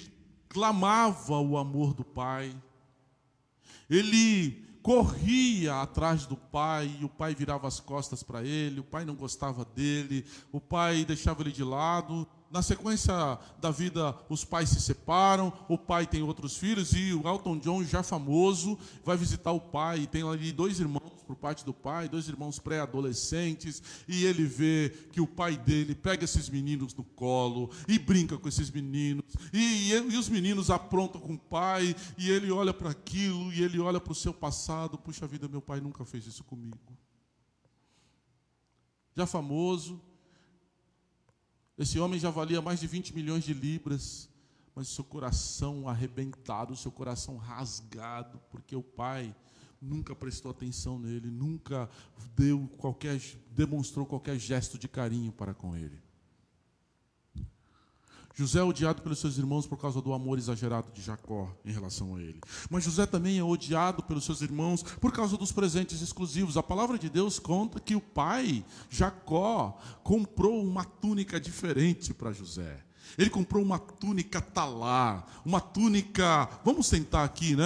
clamava o amor do pai. Ele corria atrás do pai, e o pai virava as costas para ele, o pai não gostava dele, o pai deixava ele de lado, Na sequência da vida, os pais se separam, o pai tem outros filhos e o Elton John, já famoso, vai visitar o pai. E tem ali 2 irmãos por parte do pai, 2 irmãos pré-adolescentes, e ele vê que o pai dele pega esses meninos no colo e brinca com esses meninos, e os meninos aprontam com o pai, e ele olha para aquilo, e ele olha para o seu passado. Puxa vida, meu pai nunca fez isso comigo. Já famoso, esse homem já valia mais de 20 milhões de libras, mas seu coração arrebentado, seu coração rasgado, porque o pai nunca prestou atenção nele, nunca demonstrou qualquer gesto de carinho para com ele. José é odiado pelos seus irmãos por causa do amor exagerado de Jacó em relação a ele. Mas José também é odiado pelos seus irmãos por causa dos presentes exclusivos. A palavra de Deus conta que o pai, Jacó, comprou uma túnica diferente para José. Ele comprou uma túnica talar, uma túnica, vamos tentar aqui,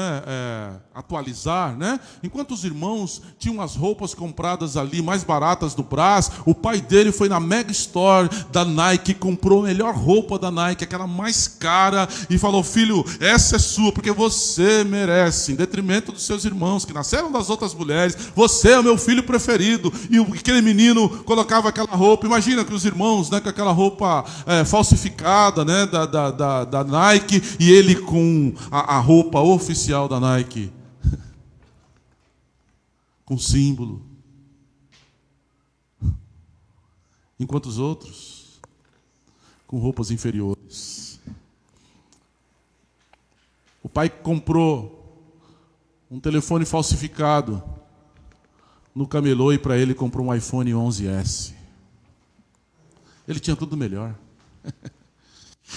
atualizar, Enquanto os irmãos tinham as roupas compradas ali, mais baratas do Brás, o pai dele foi na Mega Store da Nike e comprou a melhor roupa da Nike, aquela mais cara, e falou: filho, essa é sua, porque você merece, em detrimento dos seus irmãos, que nasceram das outras mulheres, você é o meu filho preferido. E aquele menino colocava aquela roupa, imagina que os irmãos, com aquela roupa falsificada, da Nike, e ele com a roupa oficial da Nike, com símbolo, enquanto os outros com roupas inferiores. O pai comprou um telefone falsificado no camelô e para ele comprou um iPhone 11S. Ele tinha tudo melhor.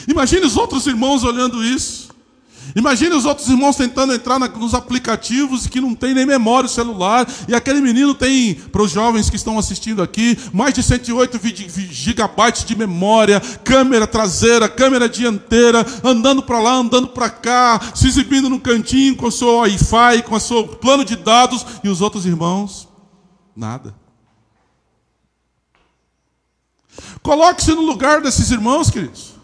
Imagine os outros irmãos olhando isso. Imagine os outros irmãos tentando entrar nos aplicativos e que não tem nem memória celular. E aquele menino tem, para os jovens que estão assistindo aqui, mais de 108 gigabytes de memória, câmera traseira, câmera dianteira, andando para lá, andando para cá, se exibindo no cantinho com o seu Wi-Fi, com o seu plano de dados. E os outros irmãos, nada. Coloque-se no lugar desses irmãos, queridos.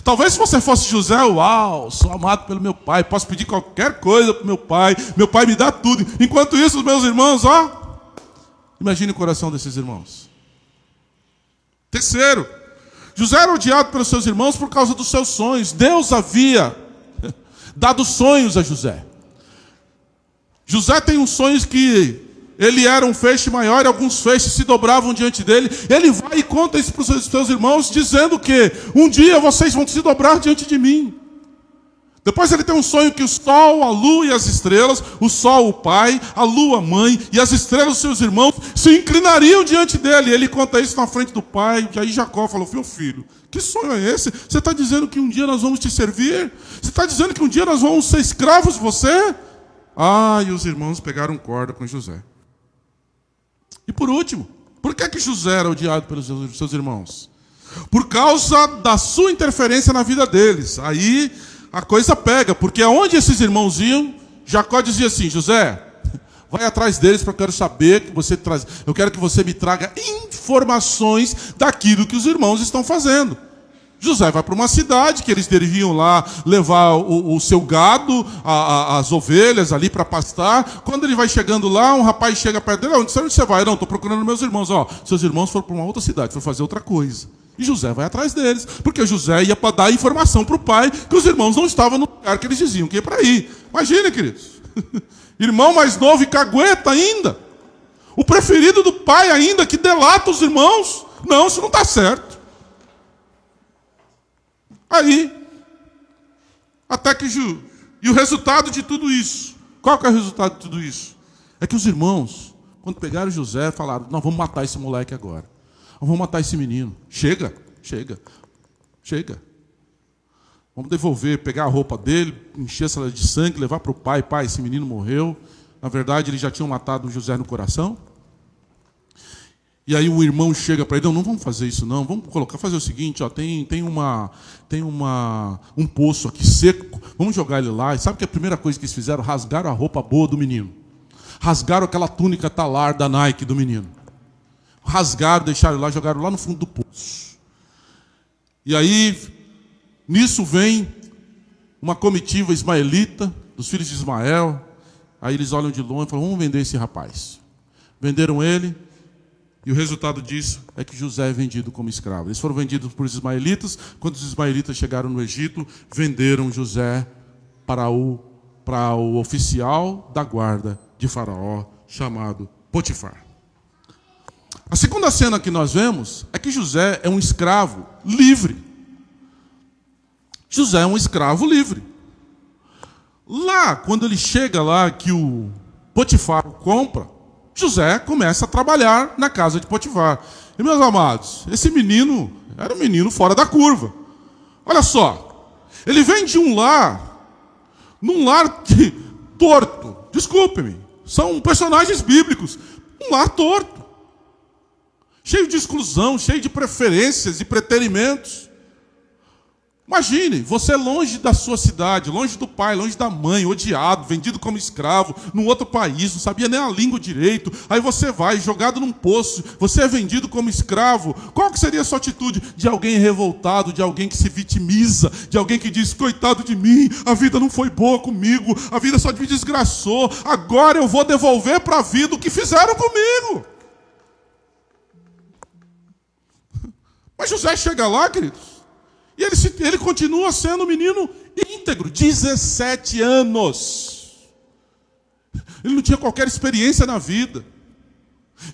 Talvez se você fosse José, uau, sou amado pelo meu pai, posso pedir qualquer coisa para meu pai me dá tudo. Enquanto isso, os meus irmãos, imagine o coração desses irmãos. Terceiro, José era odiado pelos seus irmãos por causa dos seus sonhos. Deus havia dado sonhos a José. José tem uns sonhos que ele era um feixe maior e alguns feixes se dobravam diante dele. Ele vai e conta isso para os seus irmãos, dizendo que um dia vocês vão se dobrar diante de mim. Depois ele tem um sonho que o sol, a lua e as estrelas, o sol o pai, a lua a mãe e as estrelas os seus irmãos, se inclinariam diante dele. Ele conta isso na frente do pai. E aí Jacó falou: meu filho, que sonho é esse? Você está dizendo que um dia nós vamos te servir? Você está dizendo que um dia nós vamos ser escravos de você? E os irmãos pegaram corda com José. E por último, por que José era odiado pelos seus irmãos? Por causa da sua interferência na vida deles. Aí a coisa pega, porque aonde esses irmãos iam, Jacó dizia assim: José, vai atrás deles porque eu quero saber que você traz. Eu quero que você me traga informações daquilo que os irmãos estão fazendo. José vai para uma cidade que eles deviam lá levar o seu gado, as ovelhas ali para pastar. Quando ele vai chegando lá, um rapaz chega perto dele: onde você vai? Não, estou procurando meus irmãos. Seus irmãos foram para uma outra cidade, foram fazer outra coisa. E José vai atrás deles, porque José ia para dar informação para o pai que os irmãos não estavam no lugar que eles diziam que ia para ir. Imagina, queridos. Irmão mais novo e cagueta ainda. O preferido do pai ainda, que delata os irmãos. Não, isso não está certo. Aí, até que e o resultado de tudo isso, qual que é o resultado de tudo isso? É que os irmãos, quando pegaram José, falaram: nós vamos matar esse moleque agora. Nós vamos matar esse menino. Chega. Vamos devolver, pegar a roupa dele, encher essa de sangue, levar para o pai. Pai, esse menino morreu. Na verdade, eles já tinham matado o José no coração. E aí o irmão chega para ele: não vamos fazer isso não, vamos fazer o seguinte, tem um poço aqui seco, vamos jogar ele lá. E sabe que a primeira coisa que eles fizeram? Rasgaram a roupa boa do menino. Rasgaram aquela túnica talar da Nike do menino. Rasgaram, deixaram lá, jogaram lá no fundo do poço. E aí, nisso vem uma comitiva ismaelita, dos filhos de Ismael. Aí eles olham de longe e falam, vamos vender esse rapaz. Venderam ele, e o resultado disso é que José é vendido como escravo. Eles foram vendidos por ismaelitas. Quando os ismaelitas chegaram no Egito, venderam José para o oficial da guarda de Faraó, chamado Potifar. A segunda cena que nós vemos é que José é um escravo livre. José é um escravo livre. Lá, quando ele chega lá, que o Potifar o compra, José começa a trabalhar na casa de Potifar. E, meus amados, esse menino era um menino fora da curva. Olha só, ele vem de um lar, num lar torto. Desculpe-me, são personagens bíblicos. Um lar torto. Cheio de exclusão, cheio de preferências e preterimentos. Imagine, você longe da sua cidade, longe do pai, longe da mãe, odiado, vendido como escravo, num outro país, não sabia nem a língua direito. Aí você vai, jogado num poço, você é vendido como escravo. Qual que seria a sua atitude? De alguém revoltado, de alguém que se vitimiza, de alguém que diz, coitado de mim, a vida não foi boa comigo, a vida só me desgraçou, agora eu vou devolver para a vida o que fizeram comigo. Mas José chega lá, queridos, e ele continua sendo um menino íntegro, 17 anos. Ele não tinha qualquer experiência na vida.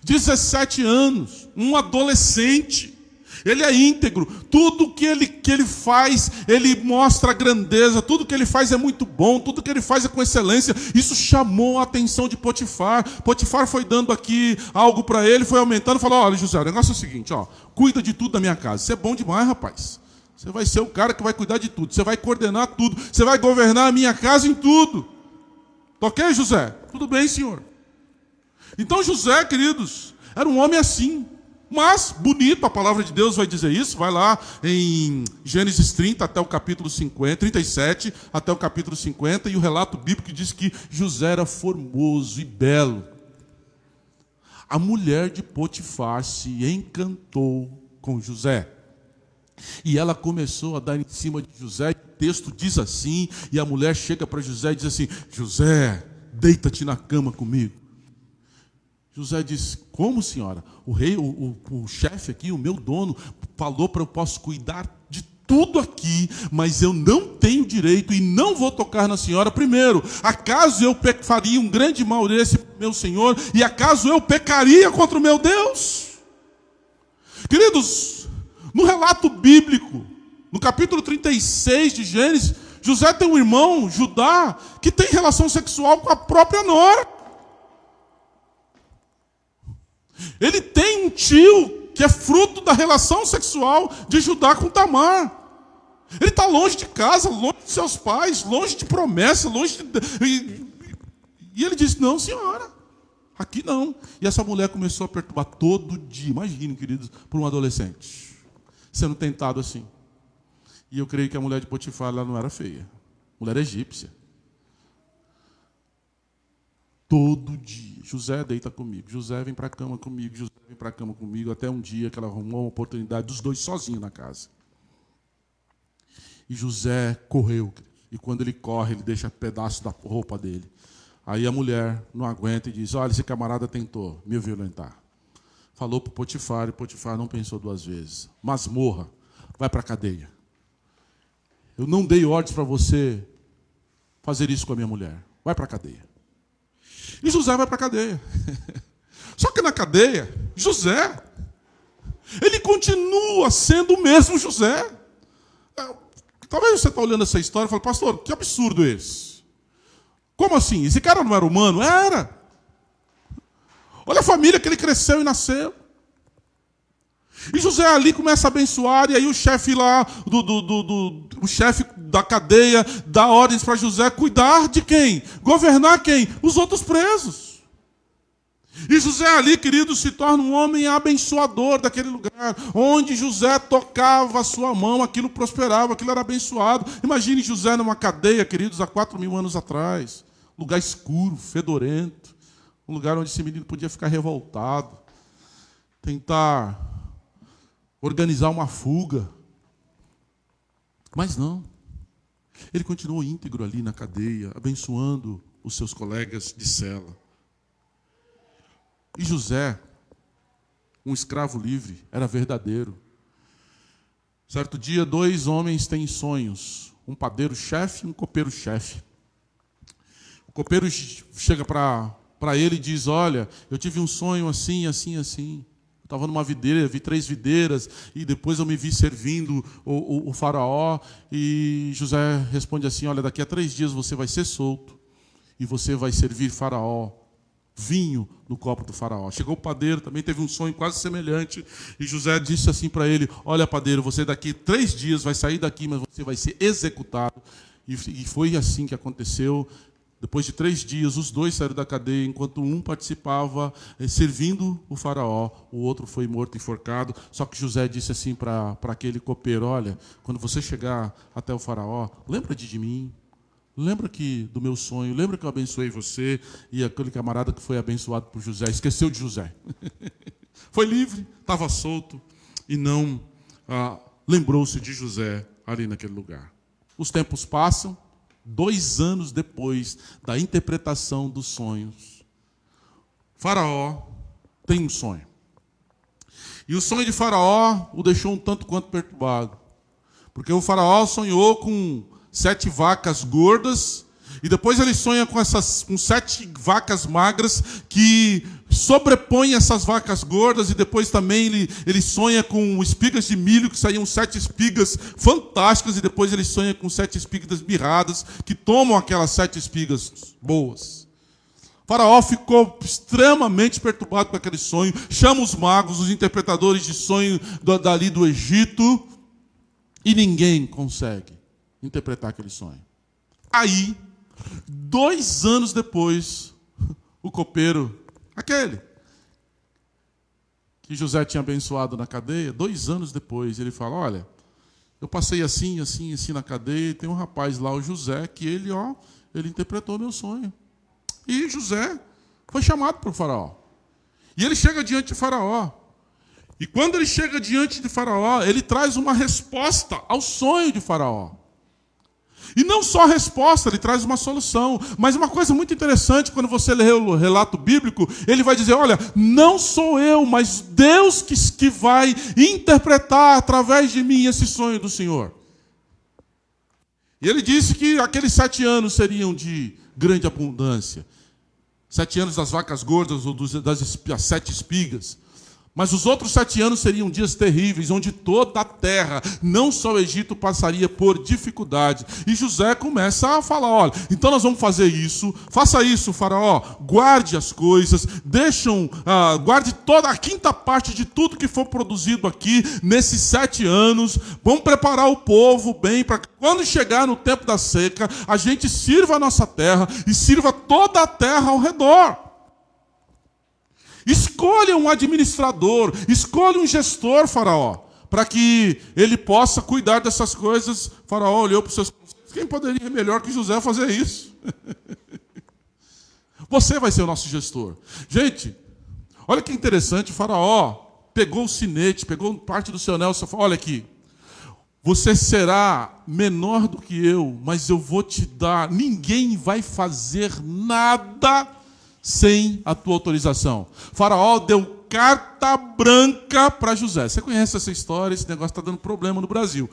17 anos, um adolescente. Ele é íntegro. Tudo que ele faz, ele mostra a grandeza. Tudo que ele faz é muito bom. Tudo que ele faz é com excelência. Isso chamou a atenção de Potifar. Potifar foi dando aqui algo para ele, foi aumentando. Falou, olha José, o negócio é o seguinte, cuida de tudo da minha casa. Você é bom demais, rapaz. Você vai ser o cara que vai cuidar de tudo. Você vai coordenar tudo. Você vai governar a minha casa em tudo. Tá ok, José? Tudo bem, senhor. Então José, queridos, era um homem assim. Mas, bonito, a palavra de Deus vai dizer isso. Vai lá em Gênesis 30 até o capítulo 50, 37 até o capítulo 50. E o relato bíblico diz que José era formoso e belo. A mulher de Potifar se encantou com José. E ela começou a dar em cima de José. O texto diz assim, e a mulher chega para José e diz assim, José, deita-te na cama comigo. José diz, como senhora? O rei, o chefe aqui, o meu dono, falou para eu posso cuidar de tudo aqui, mas eu não tenho direito e não vou tocar na senhora. Primeiro, acaso eu faria um grande mal desse meu senhor? E acaso eu pecaria contra o meu Deus? Queridos, no relato bíblico, no capítulo 36 de Gênesis, José tem um irmão, Judá, que tem relação sexual com a própria nora. Ele tem um tio que é fruto da relação sexual de Judá com Tamar. Ele está longe de casa, longe de seus pais, longe de promessa, E ele disse, não senhora, aqui não. E essa mulher começou a perturbar todo dia. Imagine, queridos, por um adolescente, sendo tentado assim. E eu creio que a mulher de Potifar ela não era feia. Mulher egípcia. Todo dia. José deita comigo. José vem para a cama comigo. José vem para a cama comigo. Até um dia que ela arrumou uma oportunidade dos dois sozinhos na casa. E José correu. E quando ele corre, ele deixa pedaço da roupa dele. Aí a mulher não aguenta e diz, olha, esse camarada tentou me violentar. Falou para o Potifar, e Potifar não pensou duas vezes. Masmorra, vai para a cadeia. Eu não dei ordens para você fazer isso com a minha mulher. Vai para a cadeia. E José vai para a cadeia. Só que na cadeia, José, ele continua sendo o mesmo José. Talvez você está olhando essa história e fale, pastor, que absurdo esse. Como assim? Esse cara não era humano? Era. Olha a família que ele cresceu e nasceu. E José ali começa a abençoar, e aí o chefe lá, o chefe da cadeia, dá ordens para José cuidar de quem? Governar quem? Os outros presos. E José ali, querido, se torna um homem abençoador daquele lugar. Onde José tocava a sua mão, aquilo prosperava, aquilo era abençoado. Imagine José numa cadeia, queridos, há 4.000 anos atrás. Lugar escuro, fedorento. Um lugar onde esse menino podia ficar revoltado. Tentar organizar uma fuga. Mas não. Ele continuou íntegro ali na cadeia, abençoando os seus colegas de cela. E José, um escravo livre, era verdadeiro. Certo dia, 2 homens têm sonhos. Um padeiro-chefe e um copeiro-chefe. O copeiro chega para ele e diz: olha, eu tive um sonho assim, assim, assim. Eu estava numa videira, vi 3 videiras, e depois eu me vi servindo o faraó. E José responde assim: olha, daqui a 3 dias você vai ser solto, e você vai servir faraó vinho no copo do faraó. Chegou o padeiro, também teve um sonho quase semelhante, e José disse assim para ele: olha, padeiro, você daqui 3 dias vai sair daqui, mas você vai ser executado. E foi assim que aconteceu. Depois de 3 dias, os 2 saíram da cadeia, enquanto um participava servindo o faraó, o outro foi morto, enforcado. Só que José disse assim para aquele copeiro: olha, quando você chegar até o faraó, lembra de mim. Lembra do meu sonho, lembra que eu abençoei você. E aquele camarada que foi abençoado por José esqueceu de José. Foi livre, estava solto e não lembrou-se de José ali naquele lugar. Os tempos passam, 2 anos depois da interpretação dos sonhos, Faraó tem um sonho. E o sonho de Faraó o deixou um tanto quanto perturbado. Porque o Faraó sonhou com 7 vacas gordas, e depois ele sonha com 7 vacas magras que sobrepõem essas vacas gordas, e depois também ele sonha com espigas de milho, que saíam 7 espigas fantásticas, e depois ele sonha com 7 espigas mirradas, que tomam aquelas 7 espigas boas. O faraó ficou extremamente perturbado com aquele sonho, chama os magos, os interpretadores de sonho dali do Egito, e ninguém consegue interpretar aquele sonho. Aí, 2 anos depois, o copeiro, aquele que José tinha abençoado na cadeia, 2 anos depois, ele fala: olha, eu passei assim, assim, assim na cadeia, e tem um rapaz lá, o José, que ele interpretou meu sonho. E José foi chamado para o faraó. E ele chega diante de Faraó. E quando ele chega diante de Faraó, ele traz uma resposta ao sonho de Faraó. E não só a resposta, ele traz uma solução. Mas uma coisa muito interessante, quando você lê o relato bíblico, ele vai dizer: olha, não sou eu, mas Deus que vai interpretar através de mim esse sonho do Senhor. E ele disse que aqueles 7 anos seriam de grande abundância. 7 anos das vacas gordas, ou das 7 espigas. Mas os outros 7 anos seriam dias terríveis, onde toda a terra, não só o Egito, passaria por dificuldade. E José começa a falar: olha, então nós vamos fazer isso, faça isso, faraó, guarde as coisas, guarde toda a 5ª parte de tudo que for produzido aqui, nesses 7 anos, vamos preparar o povo bem, para que quando chegar no tempo da seca, a gente sirva a nossa terra e sirva toda a terra ao redor. Escolha um administrador, escolha um gestor, faraó, para que ele possa cuidar dessas coisas. Faraó olhou para os seus conselheiros: quem poderia melhor que José fazer isso? Você vai ser o nosso gestor. Gente, olha que interessante, o faraó pegou o sinete, pegou parte do seu anel e falou: olha aqui, você será menor do que eu, mas eu vou te dar, ninguém vai fazer nada sem a tua autorização. Faraó deu carta branca para José. Você conhece essa história? Esse negócio está dando problema no Brasil.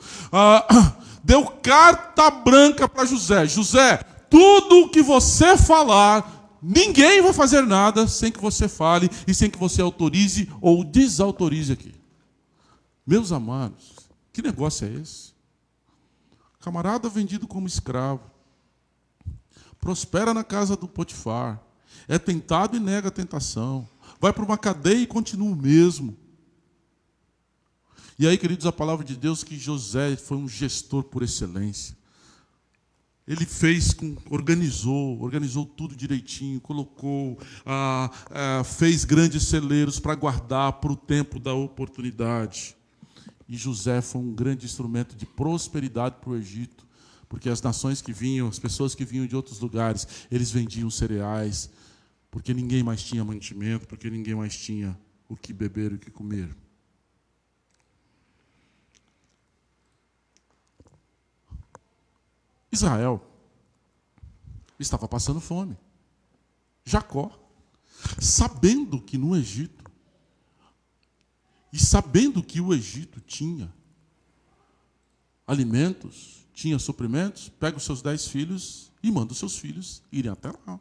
Deu carta branca para José. José, tudo o que você falar, ninguém vai fazer nada sem que você fale e sem que você autorize ou desautorize aqui. Meus amados, que negócio é esse? Camarada vendido como escravo, prospera na casa do Potifar, é tentado e nega a tentação, vai para uma cadeia e continua o mesmo. E aí, queridos, a palavra de Deus que José foi um gestor por excelência. Ele organizou tudo direitinho, colocou, fez grandes celeiros para guardar para o tempo da oportunidade. E José foi um grande instrumento de prosperidade para o Egito, porque as nações que vinham, as pessoas que vinham de outros lugares, eles vendiam cereais, porque ninguém mais tinha mantimento, porque ninguém mais tinha o que beber e o que comer. Israel estava passando fome. Jacó, sabendo que no Egito, e sabendo que o Egito tinha alimentos, tinha suprimentos, pega os seus 10 filhos e manda os seus filhos irem até lá.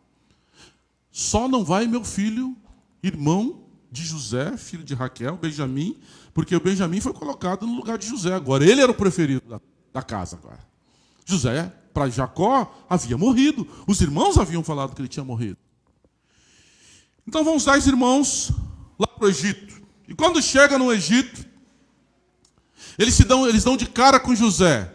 Só não vai meu filho, irmão de José, filho de Raquel, Benjamim, porque o Benjamim foi colocado no lugar de José agora. Ele era o preferido da casa agora. José, para Jacó, havia morrido. Os irmãos haviam falado que ele tinha morrido. Então vão os 10 irmãos lá para o Egito. E quando chega no Egito, eles dão de cara com José.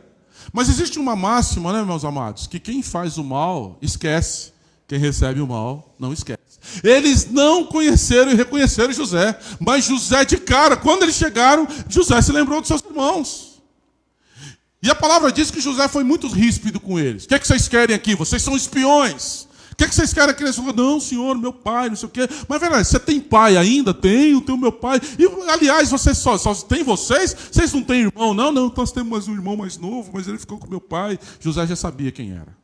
Mas existe uma máxima, né, meus amados, que quem faz o mal, esquece. Quem recebe o mal, não esquece. Eles não conheceram e reconheceram José. Mas José de cara, quando eles chegaram, José se lembrou dos seus irmãos. E a palavra diz que José foi muito ríspido com eles. O que é que vocês querem aqui? Vocês são espiões. O que é que vocês querem aqui? Eles falaram, não, senhor, meu pai, não sei o quê. Mas, verdade, você tem pai ainda? Tenho meu pai. E, aliás, vocês só tem vocês? Vocês não têm irmão? Não, nós temos mais um irmão mais novo, mas ele ficou com meu pai. José já sabia quem era.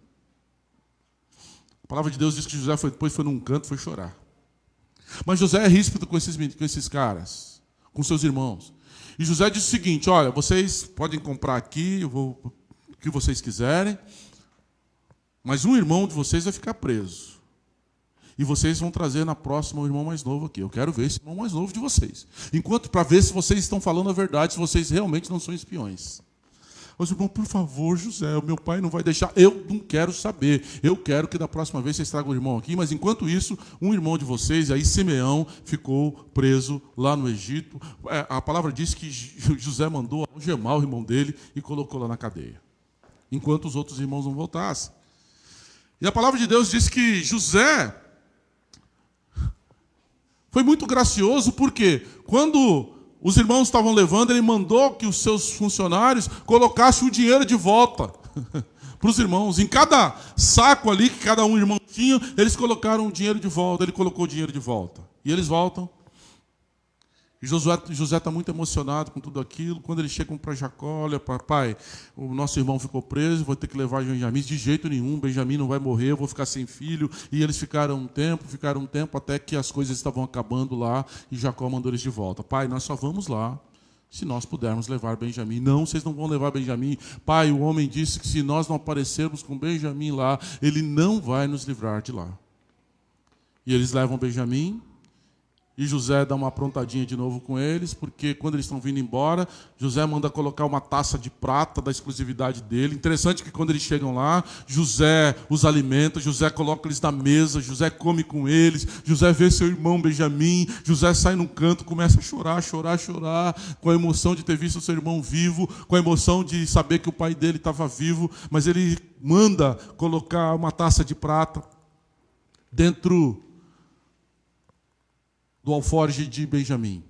A palavra de Deus diz que José depois foi num canto, foi chorar. Mas José é ríspido com esses caras, com seus irmãos. E José disse o seguinte, olha, vocês podem comprar aqui, o que vocês quiserem, mas um irmão de vocês vai ficar preso. E vocês vão trazer na próxima o irmão mais novo aqui. Eu quero ver esse irmão mais novo de vocês. Para ver se vocês estão falando a verdade, se vocês realmente não são espiões. Mas, irmão, por favor, José, o meu pai não vai deixar. Eu não quero saber. Eu quero que da próxima vez vocês tragam o irmão aqui. Mas, enquanto isso, um irmão de vocês, aí Simeão, ficou preso lá no Egito. A palavra diz que José mandou algemar o irmão dele e colocou lá na cadeia. Enquanto os outros irmãos não voltassem. E a palavra de Deus diz que José foi muito gracioso, porque quando os irmãos estavam levando, ele mandou que os seus funcionários colocassem o dinheiro de volta para os irmãos. Em cada saco ali, que cada um irmão tinha, eles colocaram o dinheiro de volta. Ele colocou o dinheiro de volta. E eles voltam. E José está muito emocionado com tudo aquilo. Quando eles chegam para Jacó, olha, papai, o nosso irmão ficou preso, vou ter que levar Benjamim. De jeito nenhum, Benjamim não vai morrer, eu vou ficar sem filho. E eles ficaram um tempo, até que as coisas estavam acabando lá, e Jacó mandou eles de volta. Pai, nós só vamos lá se nós pudermos levar Benjamim. Não, vocês não vão levar Benjamim. Pai, o homem disse que se nós não aparecermos com Benjamim lá, ele não vai nos livrar de lá. E eles levam Benjamim. E José dá uma aprontadinha de novo com eles, porque quando eles estão vindo embora, José manda colocar uma taça de prata da exclusividade dele. Interessante que quando eles chegam lá, José os alimenta, José coloca eles na mesa, José come com eles, José vê seu irmão Benjamim, José sai num canto, começa a chorar, com a emoção de ter visto seu irmão vivo, com a emoção de saber que o pai dele estava vivo, mas ele manda colocar uma taça de prata dentro do alforje de Benjamim.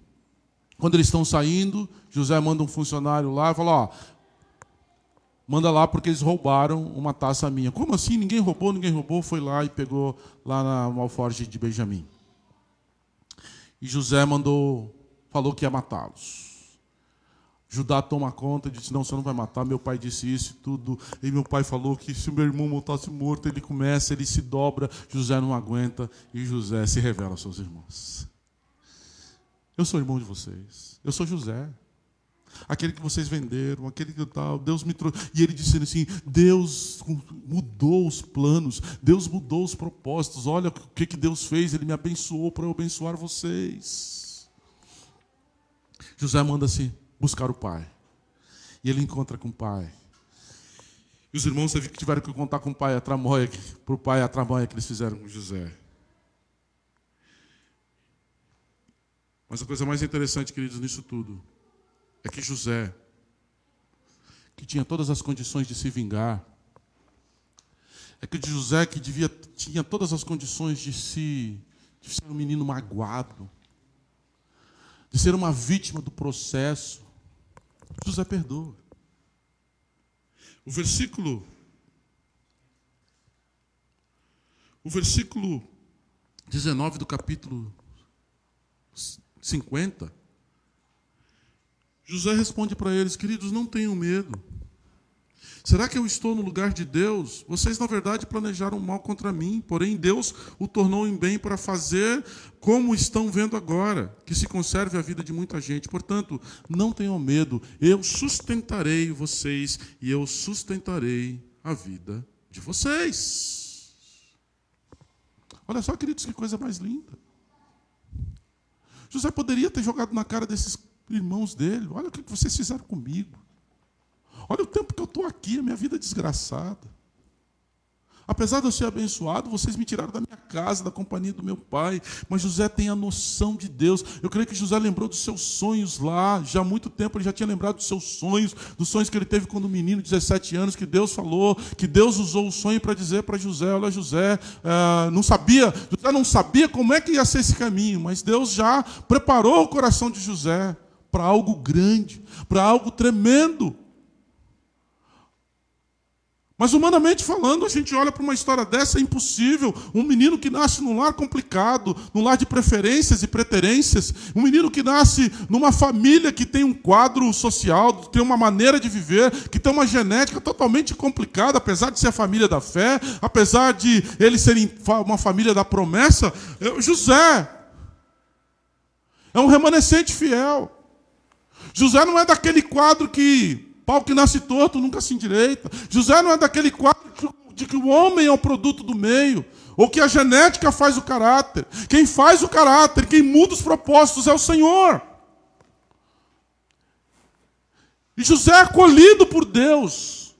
Quando eles estão saindo, José manda um funcionário lá e fala, ó, manda lá porque eles roubaram uma taça minha. Como assim? Ninguém roubou, foi lá e pegou lá no alforje de Benjamim. E José falou que ia matá-los. Judá toma conta e disse, não, você não vai matar, meu pai disse isso e tudo. E meu pai falou que se o meu irmão voltasse morto, ele se dobra, José não aguenta e José se revela aos seus irmãos. Eu sou irmão de vocês. Eu sou José. Aquele que vocês venderam, aquele que tal, Deus me trouxe. E ele disse assim, Deus mudou os planos, Deus mudou os propósitos. Olha o que Deus fez, Ele me abençoou para eu abençoar vocês. José manda-se buscar o pai. E ele encontra com o pai. E os irmãos tiveram que contar com o pai a tramóia, para o pai a tramóia que eles fizeram com José. Mas a coisa mais interessante, queridos, nisso tudo, é que José, que tinha todas as condições de se vingar, é que José, que tinha todas as condições de ser um menino magoado, de ser uma vítima do processo, José perdoa. O versículo 19 do capítulo 50, José responde para eles, queridos, não tenham medo. Será que eu estou no lugar de Deus? Vocês, na verdade, planejaram mal contra mim, porém Deus o tornou em bem para fazer como estão vendo agora, que se conserve a vida de muita gente. Portanto, não tenham medo, eu sustentarei vocês e eu sustentarei a vida de vocês. Olha só, queridos, que coisa mais linda. José poderia ter jogado na cara desses irmãos dele: olha o que vocês fizeram comigo. Olha o tempo que eu estou aqui, a minha vida é desgraçada. Apesar de eu ser abençoado, vocês me tiraram da minha casa, da companhia do meu pai. Mas José tem a noção de Deus. Eu creio que José lembrou dos seus sonhos lá. Já há muito tempo ele já tinha lembrado dos seus sonhos, dos sonhos que ele teve quando menino, 17 anos, que Deus falou, que Deus usou o sonho para dizer para José: olha, José, José não sabia como é que ia ser esse caminho, mas Deus já preparou o coração de José para algo grande, para algo tremendo. Mas humanamente falando, a gente olha para uma história dessa, é impossível. Um menino que nasce num lar complicado, num lar de preferências e preterências, um menino que nasce numa família que tem um quadro social, que tem uma maneira de viver, que tem uma genética totalmente complicada, apesar de ser a família da fé, apesar de eles serem uma família da promessa. José é um remanescente fiel. José não é daquele quadro que pau que nasce torto nunca se endireita. José não é daquele quadro de que o homem é o produto do meio, ou que a genética faz o caráter. Quem faz o caráter, quem muda os propósitos é o Senhor. E José é acolhido por Deus,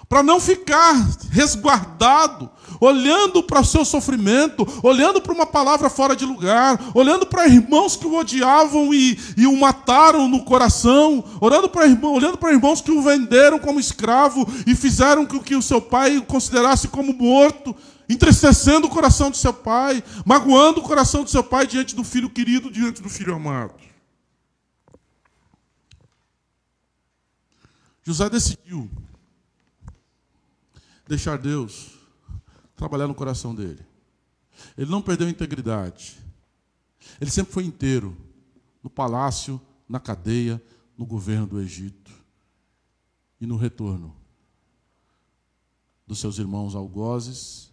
para não ficar resguardado, olhando para o seu sofrimento, olhando para uma palavra fora de lugar, olhando para irmãos que o odiavam e o mataram no coração, olhando para irmãos que o venderam como escravo e fizeram com que o seu pai o considerasse como morto, entristecendo o coração do seu pai, magoando o coração do seu pai diante do filho querido, diante do filho amado. José decidiu deixar Deus trabalhar no coração dele. Ele não perdeu a integridade. Ele sempre foi inteiro, no palácio, na cadeia, no governo do Egito. E no retorno dos seus irmãos algozes,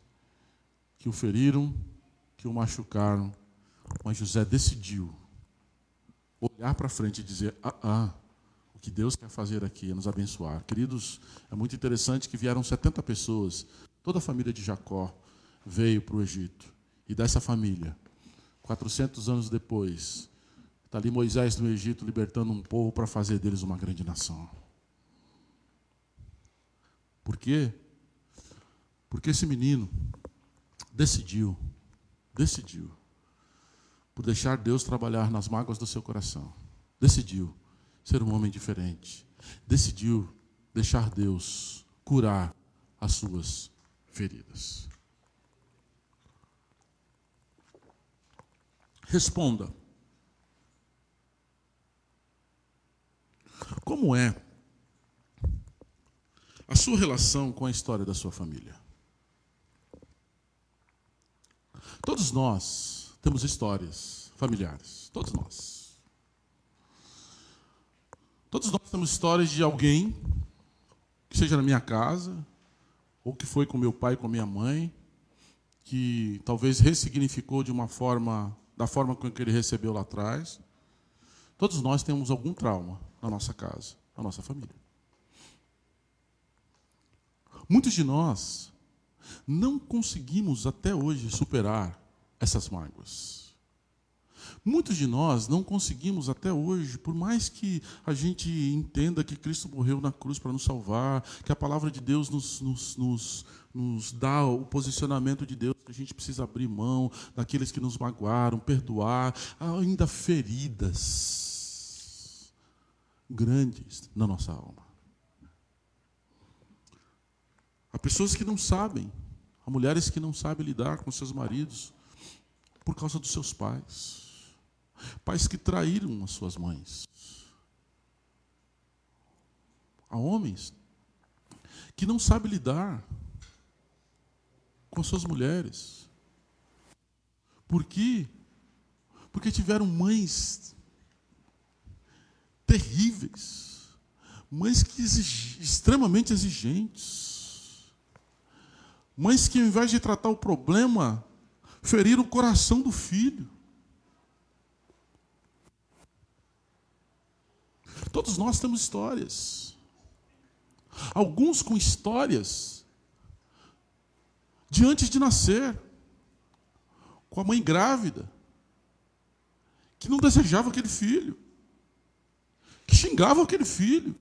que o feriram, que o machucaram. Mas José decidiu olhar para frente e dizer: o que Deus quer fazer aqui é nos abençoar. Queridos, é muito interessante que vieram 70 pessoas. Toda a família de Jacó veio para o Egito. E dessa família, 400 anos depois, está ali Moisés no Egito libertando um povo para fazer deles uma grande nação. Por quê? Porque esse menino decidiu, por deixar Deus trabalhar nas mágoas do seu coração. Decidiu ser um homem diferente. Decidiu deixar Deus curar as suas feridas. Responda. Como é a sua relação com a história da sua família? Todos nós temos histórias familiares. Todos nós. Todos nós temos histórias de alguém, que seja na minha casa, ou que foi com meu pai e com minha mãe, que talvez ressignificou de uma forma, da forma com que ele recebeu lá atrás. Todos nós temos algum trauma na nossa casa, na nossa família. Muitos de nós não conseguimos até hoje superar essas mágoas. Muitos de nós não conseguimos até hoje, por mais que a gente entenda que Cristo morreu na cruz para nos salvar, que a palavra de Deus nos dá o posicionamento de Deus, que a gente precisa abrir mão daqueles que nos magoaram, perdoar, há ainda feridas grandes na nossa alma. Há pessoas que não sabem, há mulheres que não sabem lidar com seus maridos por causa dos seus pais. Pais que traíram as suas mães. Há homens que não sabem lidar com suas mulheres. Por quê? Porque tiveram mães terríveis. Mães que extremamente exigentes. Mães que, ao invés de tratar o problema, feriram o coração do filho. Todos nós temos histórias. Alguns com histórias de antes de nascer, com a mãe grávida, que não desejava aquele filho, que xingava aquele filho.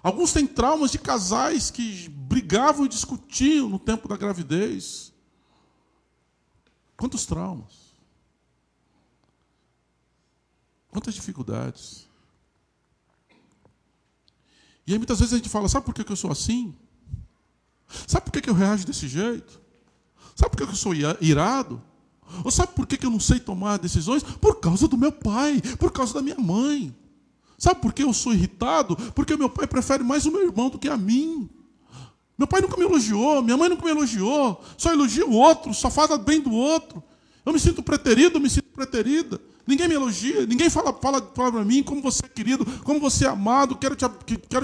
Alguns têm traumas de casais que brigavam e discutiam no tempo da gravidez. Quantos traumas? Quantas dificuldades? E aí muitas vezes a gente fala, sabe por que eu sou assim? Sabe por que eu reajo desse jeito? Sabe por que eu sou irado? Ou sabe por que eu não sei tomar decisões? Por causa do meu pai, por causa da minha mãe. Sabe por que eu sou irritado? Porque meu pai prefere mais o meu irmão do que a mim. Meu pai nunca me elogiou, minha mãe nunca me elogiou, só elogia o outro, só fala bem do outro. Eu me sinto preterido, eu me sinto preterida. Ninguém me elogia, ninguém fala para mim como você é querido, como você é amado, quero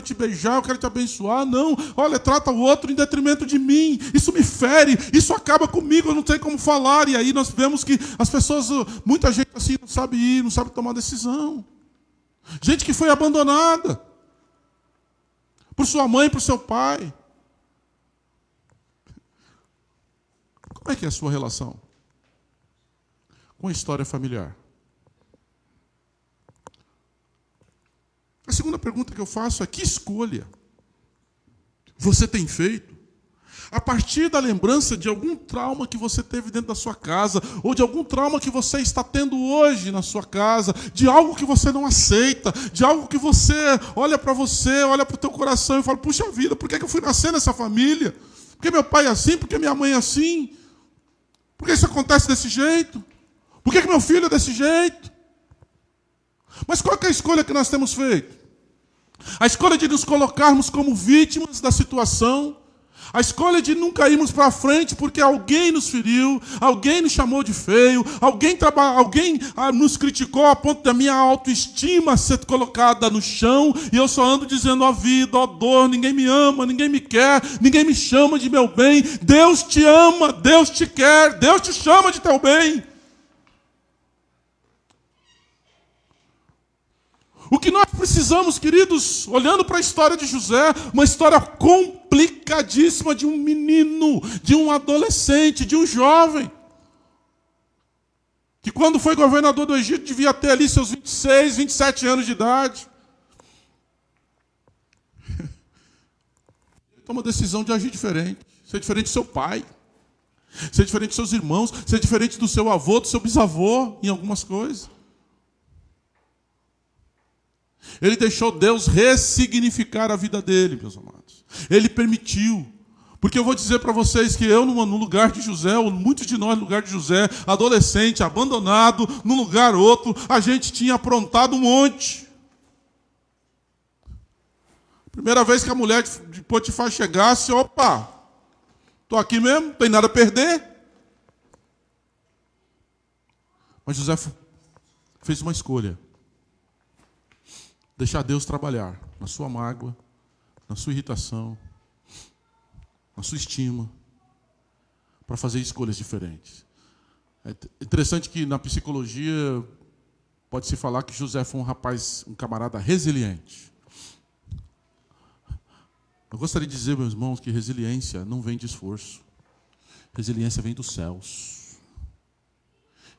te beijar, eu quero te abençoar. Não, olha, trata o outro em detrimento de mim. Isso me fere, isso acaba comigo, eu não tenho como falar. E aí nós vemos que as pessoas, muita gente assim não sabe ir, não sabe tomar decisão. Gente que foi abandonada por sua mãe, por seu pai. Como é que é a sua relação com a história familiar? A segunda pergunta que eu faço é: que escolha você tem feito a partir da lembrança de algum trauma que você teve dentro da sua casa, ou de algum trauma que você está tendo hoje na sua casa, de algo que você não aceita, de algo que você olha para o teu coração e fala, puxa vida, por que eu fui nascer nessa família? Por que meu pai é assim? Por que minha mãe é assim? Por que isso acontece desse jeito? Por que meu filho é desse jeito? Mas qual é a escolha que nós temos feito? A escolha de nos colocarmos como vítimas da situação, a escolha de nunca irmos para frente porque alguém nos feriu, alguém nos chamou de feio, alguém nos criticou a ponto da minha autoestima ser colocada no chão e eu só ando dizendo, ó vida, ó dor, ninguém me ama, ninguém me quer, ninguém me chama de meu bem. Deus te ama, Deus te quer, Deus te chama de teu bem. O que nós precisamos, queridos, olhando para a história de José, uma história complicadíssima de um menino, de um adolescente, de um jovem, que quando foi governador do Egito devia ter ali seus 26, 27 anos de idade. Ele toma a decisão de agir diferente, ser diferente do seu pai, ser diferente dos seus irmãos, ser diferente do seu avô, do seu bisavô, em algumas coisas. Ele deixou Deus ressignificar a vida dele, meus amados. Ele permitiu. Porque eu vou dizer para vocês que eu, no lugar de José, ou muitos de nós no lugar de José, adolescente, abandonado, num lugar outro, a gente tinha aprontado um monte. Primeira vez que a mulher de Potifar chegasse, opa, estou aqui mesmo, não tem nada a perder. Mas José fez uma escolha. Deixar Deus trabalhar na sua mágoa, na sua irritação, na sua estima, para fazer escolhas diferentes. É interessante que na psicologia pode-se falar que José foi um camarada resiliente. Eu gostaria de dizer, meus irmãos, que resiliência não vem de esforço. Resiliência vem dos céus.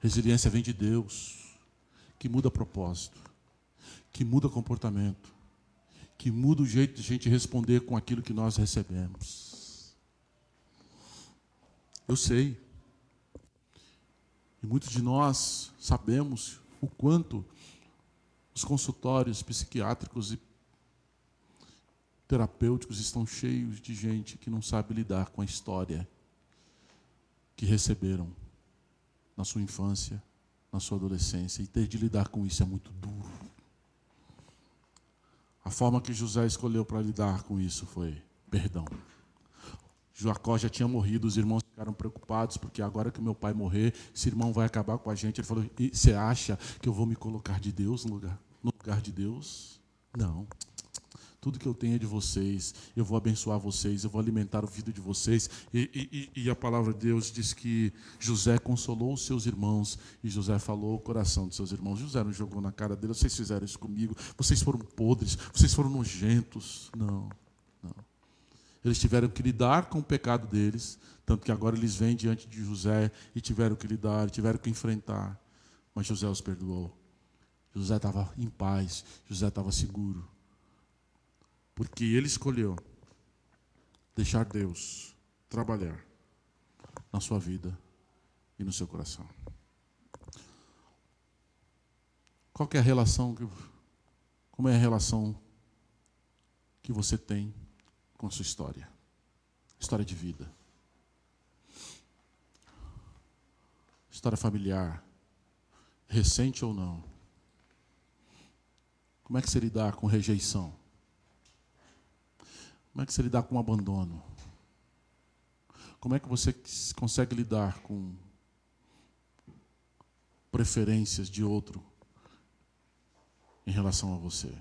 Resiliência vem de Deus, que muda propósito, que muda comportamento, que muda o jeito de a gente responder com aquilo que nós recebemos. Eu sei, e muitos de nós sabemos o quanto os consultórios psiquiátricos e terapêuticos estão cheios de gente que não sabe lidar com a história que receberam na sua infância, na sua adolescência, e ter de lidar com isso é muito duro. A forma que José escolheu para lidar com isso foi perdão. Jacó já tinha morrido, os irmãos ficaram preocupados, porque agora que meu pai morrer, esse irmão vai acabar com a gente. Ele falou, e você acha que eu vou me colocar de Deus no lugar de Deus? Não. Tudo que eu tenho é de vocês, eu vou abençoar vocês, eu vou alimentar a vida de vocês. E a palavra de Deus diz que José consolou os seus irmãos, e José falou o coração dos seus irmãos. José não jogou na cara dele: vocês fizeram isso comigo, vocês foram podres, vocês foram nojentos. Não. Eles tiveram que lidar com o pecado deles, tanto que agora eles vêm diante de José e tiveram que lidar, tiveram que enfrentar. Mas José os perdoou. José estava em paz, José estava seguro. Porque ele escolheu deixar Deus trabalhar na sua vida e no seu coração. Qual que é a relação, como é a relação que você tem com a sua história? História de vida. História familiar, recente ou não. Como é que você lidar com rejeição? Como é que você lidar com abandono? Como é que você consegue lidar com preferências de outro em relação a você?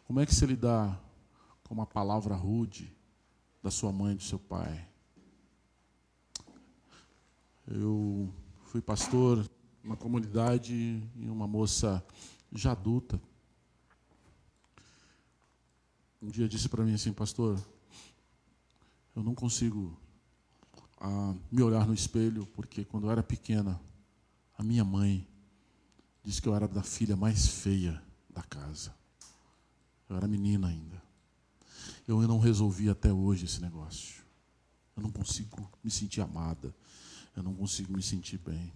Como é que você lidar com uma palavra rude da sua mãe e do seu pai? Eu fui pastor numa comunidade e uma moça já adulta um dia disse para mim assim: pastor, eu não consigo me olhar no espelho, porque quando eu era pequena, a minha mãe disse que eu era da filha mais feia da casa. Eu era menina ainda. Eu não resolvi até hoje esse negócio. Eu não consigo me sentir amada. Eu não consigo me sentir bem.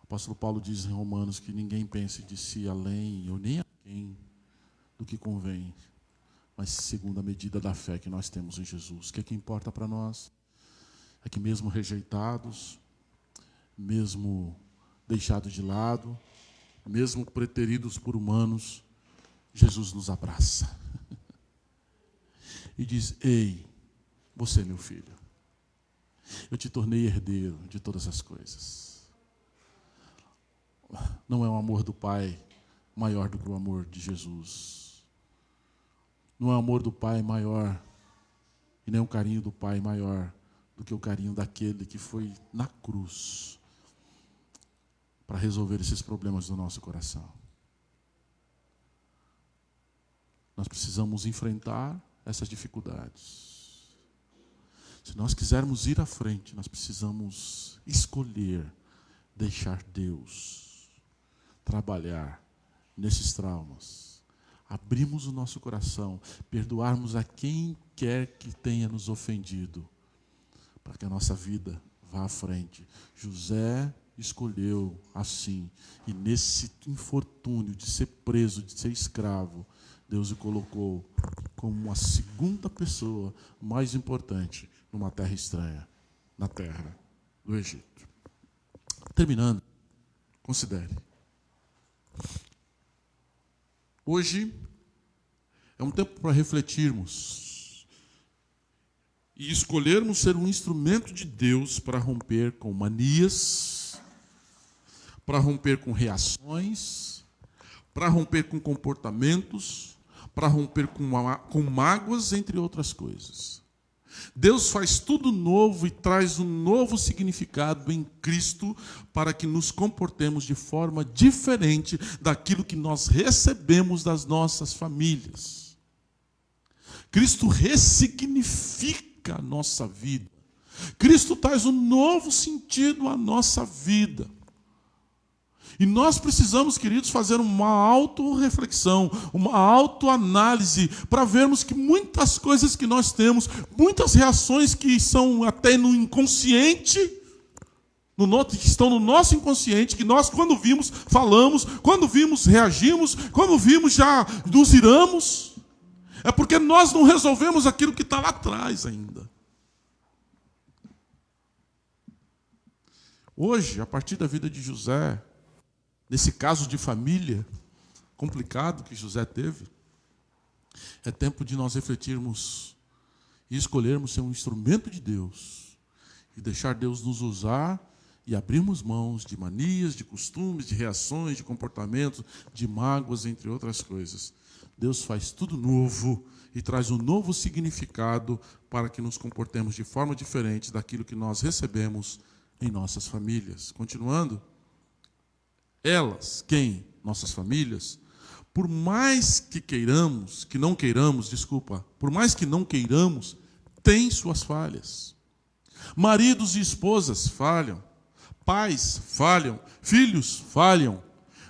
O apóstolo Paulo diz em Romanos que ninguém pense de si além, ou nem aquém do que convém, mas segundo a medida da fé que nós temos em Jesus. O que é que importa para nós? É que mesmo rejeitados, mesmo deixados de lado, mesmo preteridos por humanos, Jesus nos abraça e diz: ei, você é meu filho, eu te tornei herdeiro de todas as coisas. Não é o amor do Pai maior do que o amor de Jesus. Não é o amor do Pai maior, e nem o carinho do Pai maior do que o carinho daquele que foi na cruz para resolver esses problemas do nosso coração. Nós precisamos enfrentar essas dificuldades. Se nós quisermos ir à frente, nós precisamos escolher deixar Deus trabalhar nesses traumas. Abrimos o nosso coração, perdoarmos a quem quer que tenha nos ofendido, para que a nossa vida vá à frente. José escolheu assim, e nesse infortúnio de ser preso, de ser escravo, Deus o colocou como a segunda pessoa mais importante numa terra estranha, na terra do Egito. Terminando, considere. Hoje é um tempo para refletirmos e escolhermos ser um instrumento de Deus para romper com manias, para romper com reações, para romper com comportamentos, para romper com mágoas, entre outras coisas. Deus faz tudo novo e traz um novo significado em Cristo para que nos comportemos de forma diferente daquilo que nós recebemos das nossas famílias. Cristo ressignifica a nossa vida. Cristo traz um novo sentido à nossa vida. E nós precisamos, queridos, fazer uma autorreflexão, uma autoanálise, para vermos que muitas coisas que nós temos, muitas reações que são até no inconsciente, que estão no nosso inconsciente, que nós, quando vimos, falamos, quando vimos, reagimos, quando vimos, já nos iramos, é porque nós não resolvemos aquilo que está lá atrás ainda. Hoje, a partir da vida de José, nesse caso de família complicado que José teve, é tempo de nós refletirmos e escolhermos ser um instrumento de Deus e deixar Deus nos usar e abrirmos mãos de manias, de costumes, de reações, de comportamentos, de mágoas, entre outras coisas. Deus faz tudo novo e traz um novo significado para que nos comportemos de forma diferente daquilo que nós recebemos em nossas famílias. Continuando, elas, quem? Nossas famílias, por mais que não queiramos, têm suas falhas. Maridos e esposas falham, pais falham, filhos falham,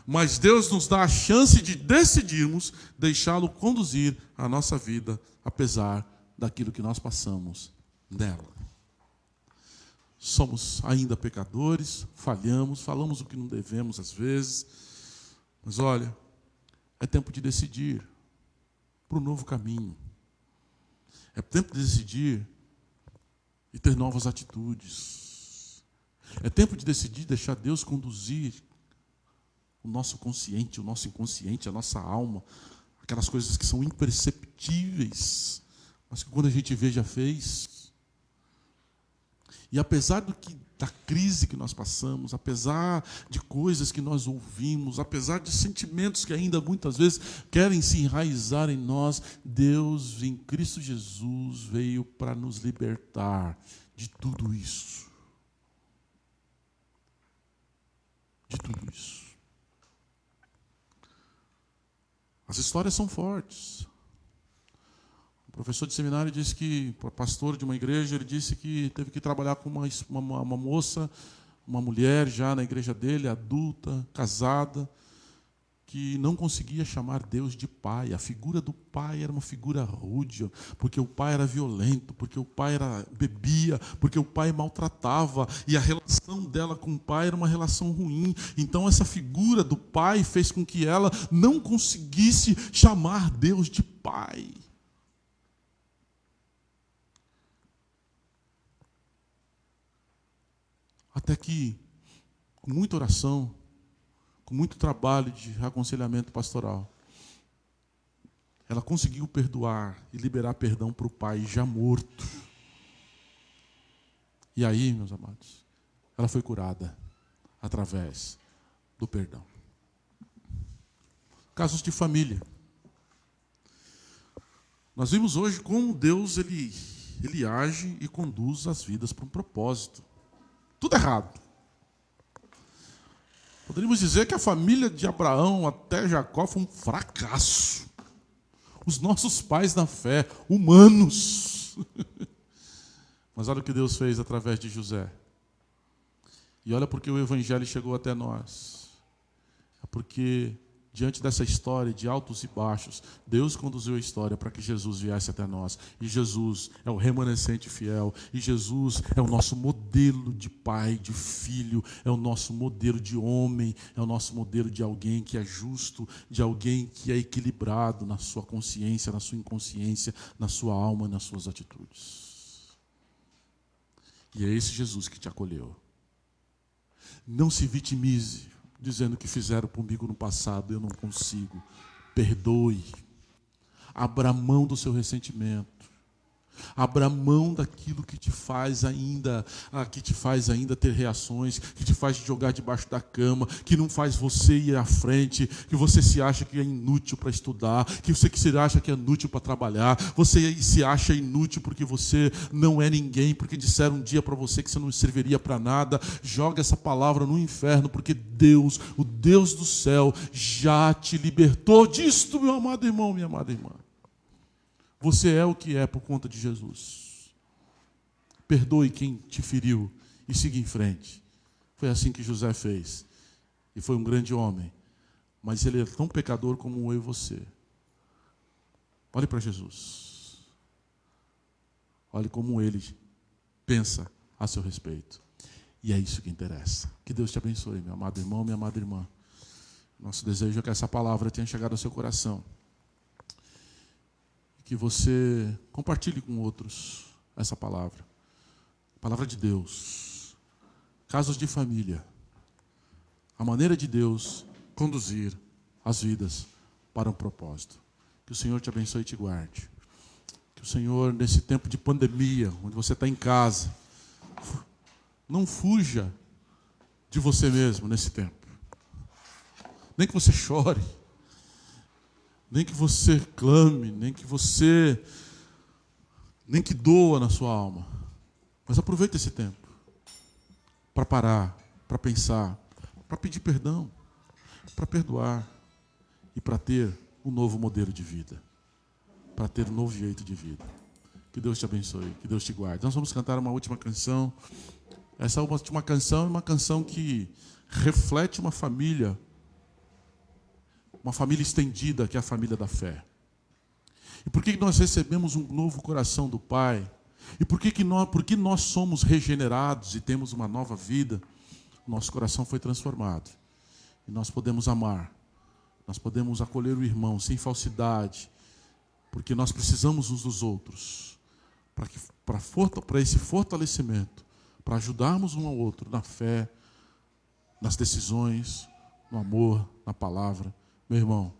mas Deus nos dá a chance de decidirmos deixá-lo conduzir a nossa vida, apesar daquilo que nós passamos nela. Somos ainda pecadores, falhamos, falamos o que não devemos às vezes, mas olha, é tempo de decidir para um novo caminho. É tempo de decidir e ter novas atitudes. É tempo de decidir deixar Deus conduzir o nosso consciente, o nosso inconsciente, a nossa alma, aquelas coisas que são imperceptíveis, mas que quando a gente vê já fez. E apesar da crise que nós passamos, apesar de coisas que nós ouvimos, apesar de sentimentos que ainda muitas vezes querem se enraizar em nós, Deus, em Cristo Jesus, veio para nos libertar de tudo isso. De tudo isso. As histórias são fortes. O professor de seminário disse que, pastor de uma igreja, ele disse que teve que trabalhar com uma moça, uma mulher já na igreja dele, adulta, casada, que não conseguia chamar Deus de pai. A figura do pai era uma figura rude, porque o pai era violento, porque o pai bebia, porque o pai maltratava, e a relação dela com o pai era uma relação ruim. Então essa figura do pai fez com que ela não conseguisse chamar Deus de pai. Até que, com muita oração, com muito trabalho de aconselhamento pastoral, ela conseguiu perdoar e liberar perdão para o pai já morto. E aí, meus amados, ela foi curada através do perdão. Casos de família. Nós vimos hoje como Deus ele age e conduz as vidas para um propósito. Tudo errado. Poderíamos dizer que a família de Abraão até Jacó foi um fracasso. Os nossos pais na fé, humanos. Mas olha o que Deus fez através de José. E olha porque o Evangelho chegou até nós. É porque, diante dessa história de altos e baixos, Deus conduziu a história para que Jesus viesse até nós. E Jesus é o remanescente fiel. E Jesus é o nosso modelo de pai, de filho. É o nosso modelo de homem. É o nosso modelo de alguém que é justo, de alguém que é equilibrado na sua consciência, na sua inconsciência, na sua alma e nas suas atitudes. E é esse Jesus que te acolheu. Não se vitimize, dizendo que fizeram comigo no passado, eu não consigo. Perdoe. Abra mão do seu ressentimento. Abra mão daquilo que te faz ainda ter reações, que te faz jogar debaixo da cama, que não faz você ir à frente, que você se acha que é inútil para estudar, que você se acha que é inútil para trabalhar, você se acha inútil porque você não é ninguém, porque disseram um dia para você que você não serviria para nada. Joga essa palavra no inferno, porque Deus, o Deus do céu, já te libertou disto, meu amado irmão, minha amada irmã. Você é o que é por conta de Jesus. Perdoe quem te feriu e siga em frente. Foi assim que José fez. E foi um grande homem. Mas ele é tão pecador como eu e você. Olhe para Jesus. Olhe como ele pensa a seu respeito. E é isso que interessa. Que Deus te abençoe, meu amado irmão, minha amada irmã. Nosso desejo é que essa palavra tenha chegado ao seu coração. Que você compartilhe com outros essa palavra. Palavra de Deus. Casos de família. A maneira de Deus conduzir as vidas para um propósito. Que o Senhor te abençoe e te guarde. Que o Senhor, nesse tempo de pandemia, onde você está em casa, não fuja de você mesmo nesse tempo. Nem que você chore, nem que você clame, nem que doa na sua alma. Mas aproveita esse tempo para parar, para pensar, para pedir perdão, para perdoar e para ter um novo modelo de vida, para ter um novo jeito de vida. Que Deus te abençoe, que Deus te guarde. Nós vamos cantar uma última canção. Essa última canção é uma canção que reflete uma família estendida, que é a família da fé. E por que nós recebemos um novo coração do Pai? E por que nós somos regenerados e temos uma nova vida? Nosso coração foi transformado. E nós podemos amar. Nós podemos acolher o irmão sem falsidade. Porque nós precisamos uns dos outros. Para esse fortalecimento. Para ajudarmos um ao outro na fé, nas decisões, no amor, na palavra. Meu irmão,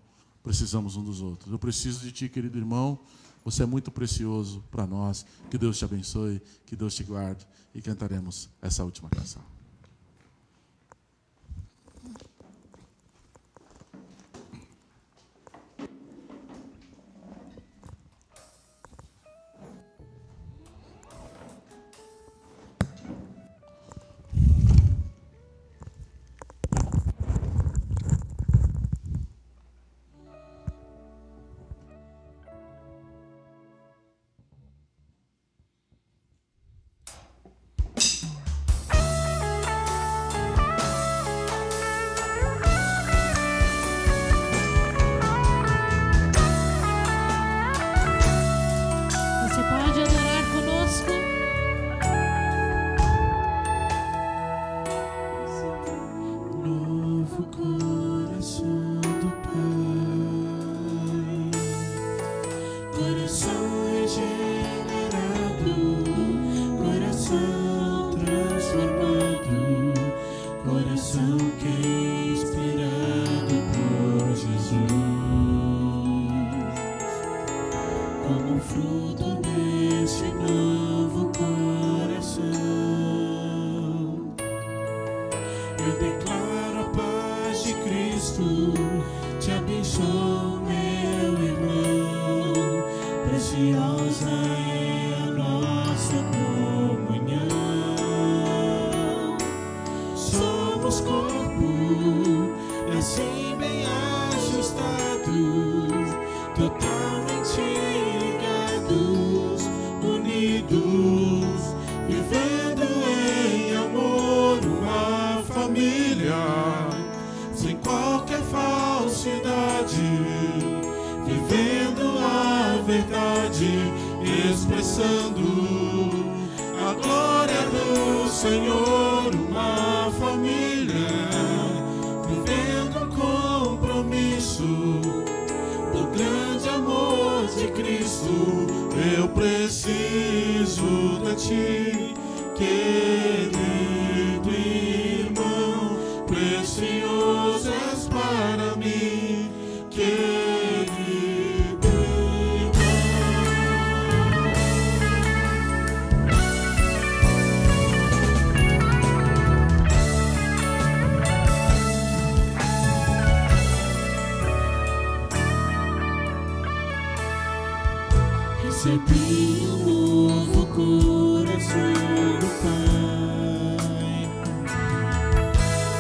precisamos um dos outros. Eu preciso de ti, querido irmão. Você é muito precioso para nós. Que Deus te abençoe, que Deus te guarde. E cantaremos essa última canção. Recebi um novo coração do Pai,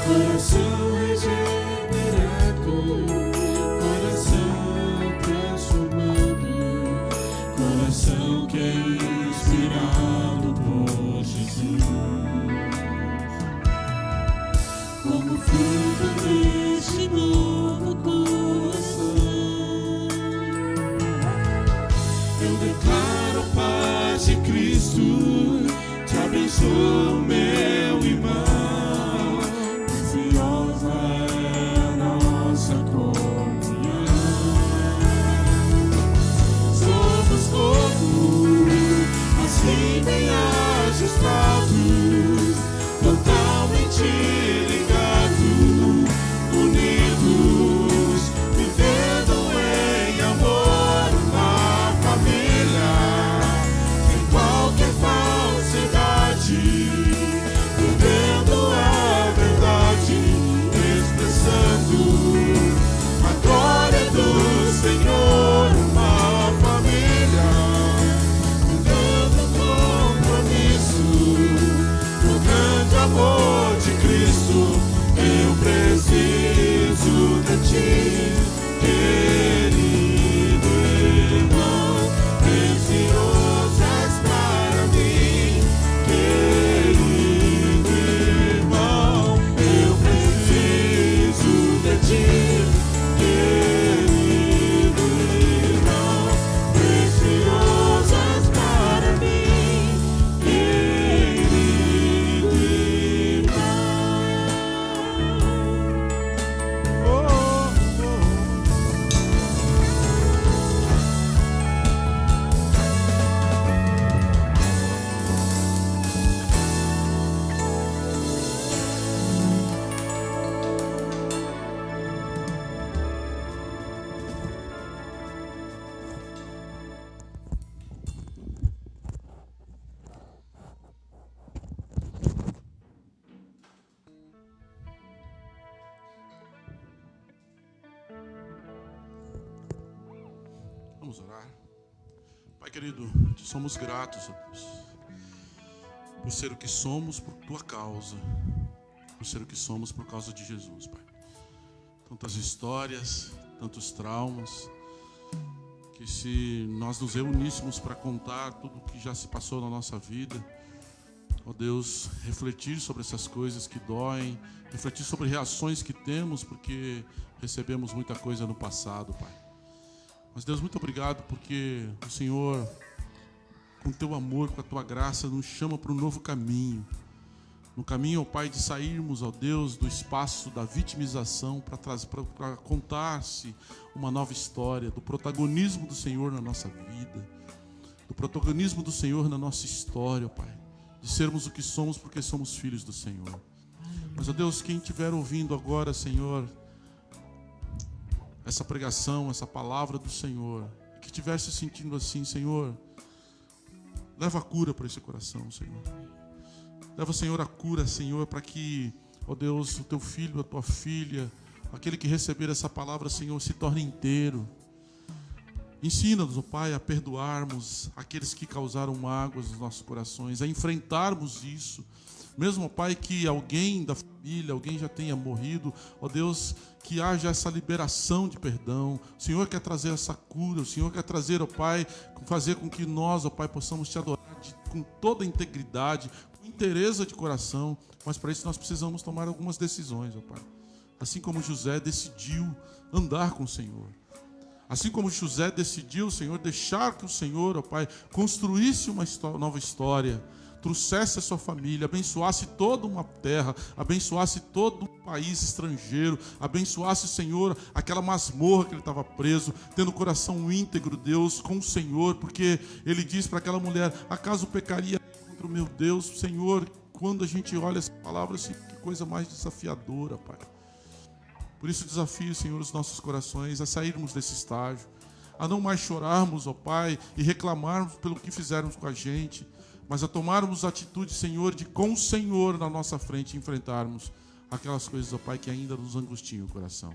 coração regenerado, coração transformado, coração que é inspirado por Jesus. Como fruto deste novo coração, eu declaro a paz de Cristo, te abençoo, meu irmão. Preciosa é a nossa comunhão. Somos corpo, assim bem ajustados, totalmente ligados, unidos, vivendo em amor, uma família, sem qualquer falsidade, Vamos orar. Pai querido, te somos gratos, ó Deus, por ser o que somos por tua causa, por ser o que somos por causa de Jesus, Pai. Tantas histórias, tantos traumas, que se nós nos reuníssemos para contar tudo o que já se passou na nossa vida, ó Deus, refletir sobre essas coisas que doem, refletir sobre reações que temos, porque recebemos muita coisa no passado, Pai. Mas Deus, muito obrigado, porque o Senhor, com teu amor, com a tua graça, nos chama para um novo caminho. No caminho, ó Pai, de sairmos, ó Deus, do espaço da vitimização para contar-se uma nova história, do protagonismo do Senhor na nossa vida, do protagonismo do Senhor na nossa história, ó Pai, de sermos o que somos porque somos filhos do Senhor. Mas, ó Deus, quem estiver ouvindo agora, Senhor, essa pregação, essa palavra do Senhor, que estiver se sentindo assim, Senhor, leva a cura para esse coração, Senhor. Leva, Senhor, a cura, Senhor, para que, ó Deus, o teu filho, a tua filha, aquele que receber essa palavra, Senhor, se torne inteiro. Ensina-nos, ó Pai, a perdoarmos aqueles que causaram mágoas nos nossos corações, a enfrentarmos isso. Mesmo, ó Pai, que alguém da família, alguém já tenha morrido, ó Deus, que haja essa liberação de perdão. O Senhor quer trazer essa cura, o Senhor quer trazer, ó Pai, fazer com que nós, ó Pai, possamos te adorar com toda a integridade, com inteireza de coração. Mas para isso nós precisamos tomar algumas decisões, ó Pai. Assim como José decidiu andar com o Senhor. Assim como José decidiu, Senhor, deixar que o Senhor, ó Pai, construísse uma nova história, trouxesse a sua família, abençoasse toda uma terra, abençoasse todo um país estrangeiro, abençoasse, Senhor, aquela masmorra que ele estava preso, tendo o coração íntegro, Deus, com o Senhor, porque ele diz para aquela mulher: acaso pecaria contra o meu Deus? Senhor, quando a gente olha essa palavra, assim, que coisa mais desafiadora, Pai. Por isso desafio, Senhor, os nossos corações a sairmos desse estágio, a não mais chorarmos, ó Pai, e reclamarmos pelo que fizeram com a gente, mas a tomarmos a atitude, Senhor, de com o Senhor na nossa frente enfrentarmos aquelas coisas, ó Pai, que ainda nos angustiam o coração.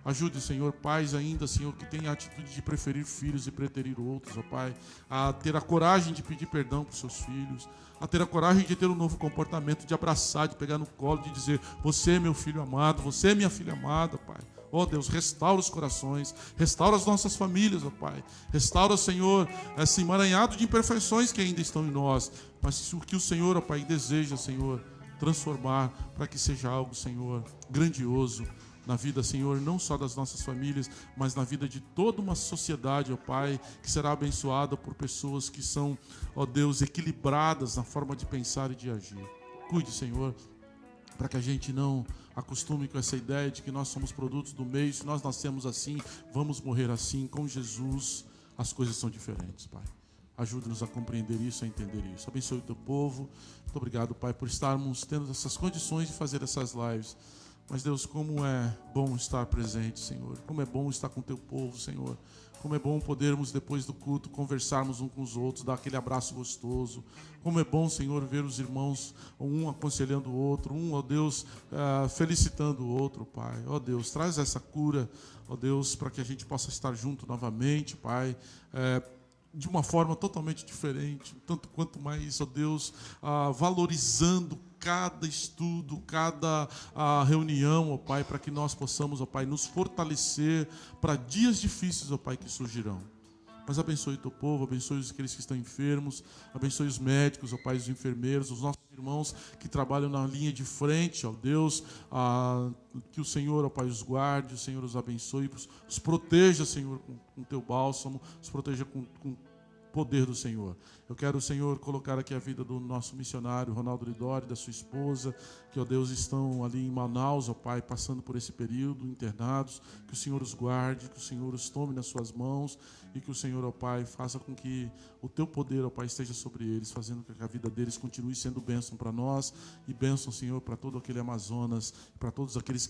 Ajude, Senhor, pais ainda, Senhor, que têm a atitude de preferir filhos e preterir outros, ó Pai, a ter a coragem de pedir perdão para os seus filhos, a ter a coragem de ter um novo comportamento, de abraçar, de pegar no colo, de dizer: você é meu filho amado, você é minha filha amada, Pai. Ó Deus, restaura os corações, restaura as nossas famílias, ó Pai. Restaura, Senhor, esse emaranhado de imperfeições que ainda estão em nós, mas o que o Senhor, ó Pai, deseja, Senhor, transformar para que seja algo, Senhor, grandioso na vida, Senhor, não só das nossas famílias, mas na vida de toda uma sociedade, ó Pai, que será abençoada por pessoas que são, ó Deus, equilibradas na forma de pensar e de agir. Cuide, Senhor, para que a gente não acostume com essa ideia de que nós somos produtos do meio. Se nós nascemos assim, vamos morrer assim. Com Jesus, as coisas são diferentes, Pai. Ajude-nos a compreender isso, a entender isso. Abençoe o teu povo. Muito obrigado, Pai, por estarmos tendo essas condições de fazer essas lives. Mas, Deus, como é bom estar presente, Senhor. Como é bom estar com o teu povo, Senhor. Como é bom podermos, depois do culto, conversarmos uns com os outros, dar aquele abraço gostoso. Como é bom, Senhor, ver os irmãos, um aconselhando o outro, um, ó Deus, felicitando o outro, Pai. Ó Deus, traz essa cura, ó Deus, para que a gente possa estar junto novamente, Pai, de uma forma totalmente diferente, tanto quanto mais, ó Deus, valorizando cada estudo, cada reunião, ó Pai, para que nós possamos, ó Pai, nos fortalecer para dias difíceis, ó Pai, que surgirão. Mas abençoe o teu povo, abençoe aqueles que estão enfermos, abençoe os médicos, ó Pai, os enfermeiros, os nossos irmãos que trabalham na linha de frente, ó Deus, que o Senhor, ó Pai, os guarde, o Senhor os abençoe, os proteja, Senhor, com teu bálsamo, os proteja com poder do Senhor. Eu quero, Senhor, colocar aqui a vida do nosso missionário Ronaldo Lidori, da sua esposa, que, ó Deus, estão ali em Manaus, ó Pai, passando por esse período, internados. Que o Senhor os guarde, que o Senhor os tome nas suas mãos e que o Senhor, ó Pai, faça com que o teu poder, ó Pai, esteja sobre eles, fazendo com que a vida deles continue sendo bênção para nós e bênção, Senhor, para todo aquele Amazonas, para todos aqueles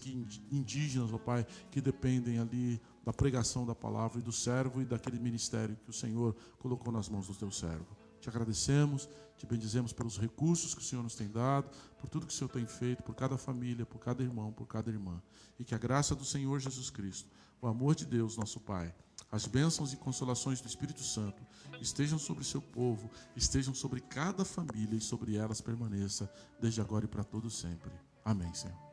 indígenas, ó Pai, que dependem ali da pregação da palavra e do servo e daquele ministério que o Senhor colocou nas mãos do teu servo. Te agradecemos, te bendizemos pelos recursos que o Senhor nos tem dado, por tudo que o Senhor tem feito, por cada família, por cada irmão, por cada irmã. E que a graça do Senhor Jesus Cristo, o amor de Deus, nosso Pai, As bênçãos e consolações do Espírito Santo estejam sobre o seu povo, estejam sobre cada família e sobre elas permaneça, desde agora e para todo sempre. Amém, Senhor.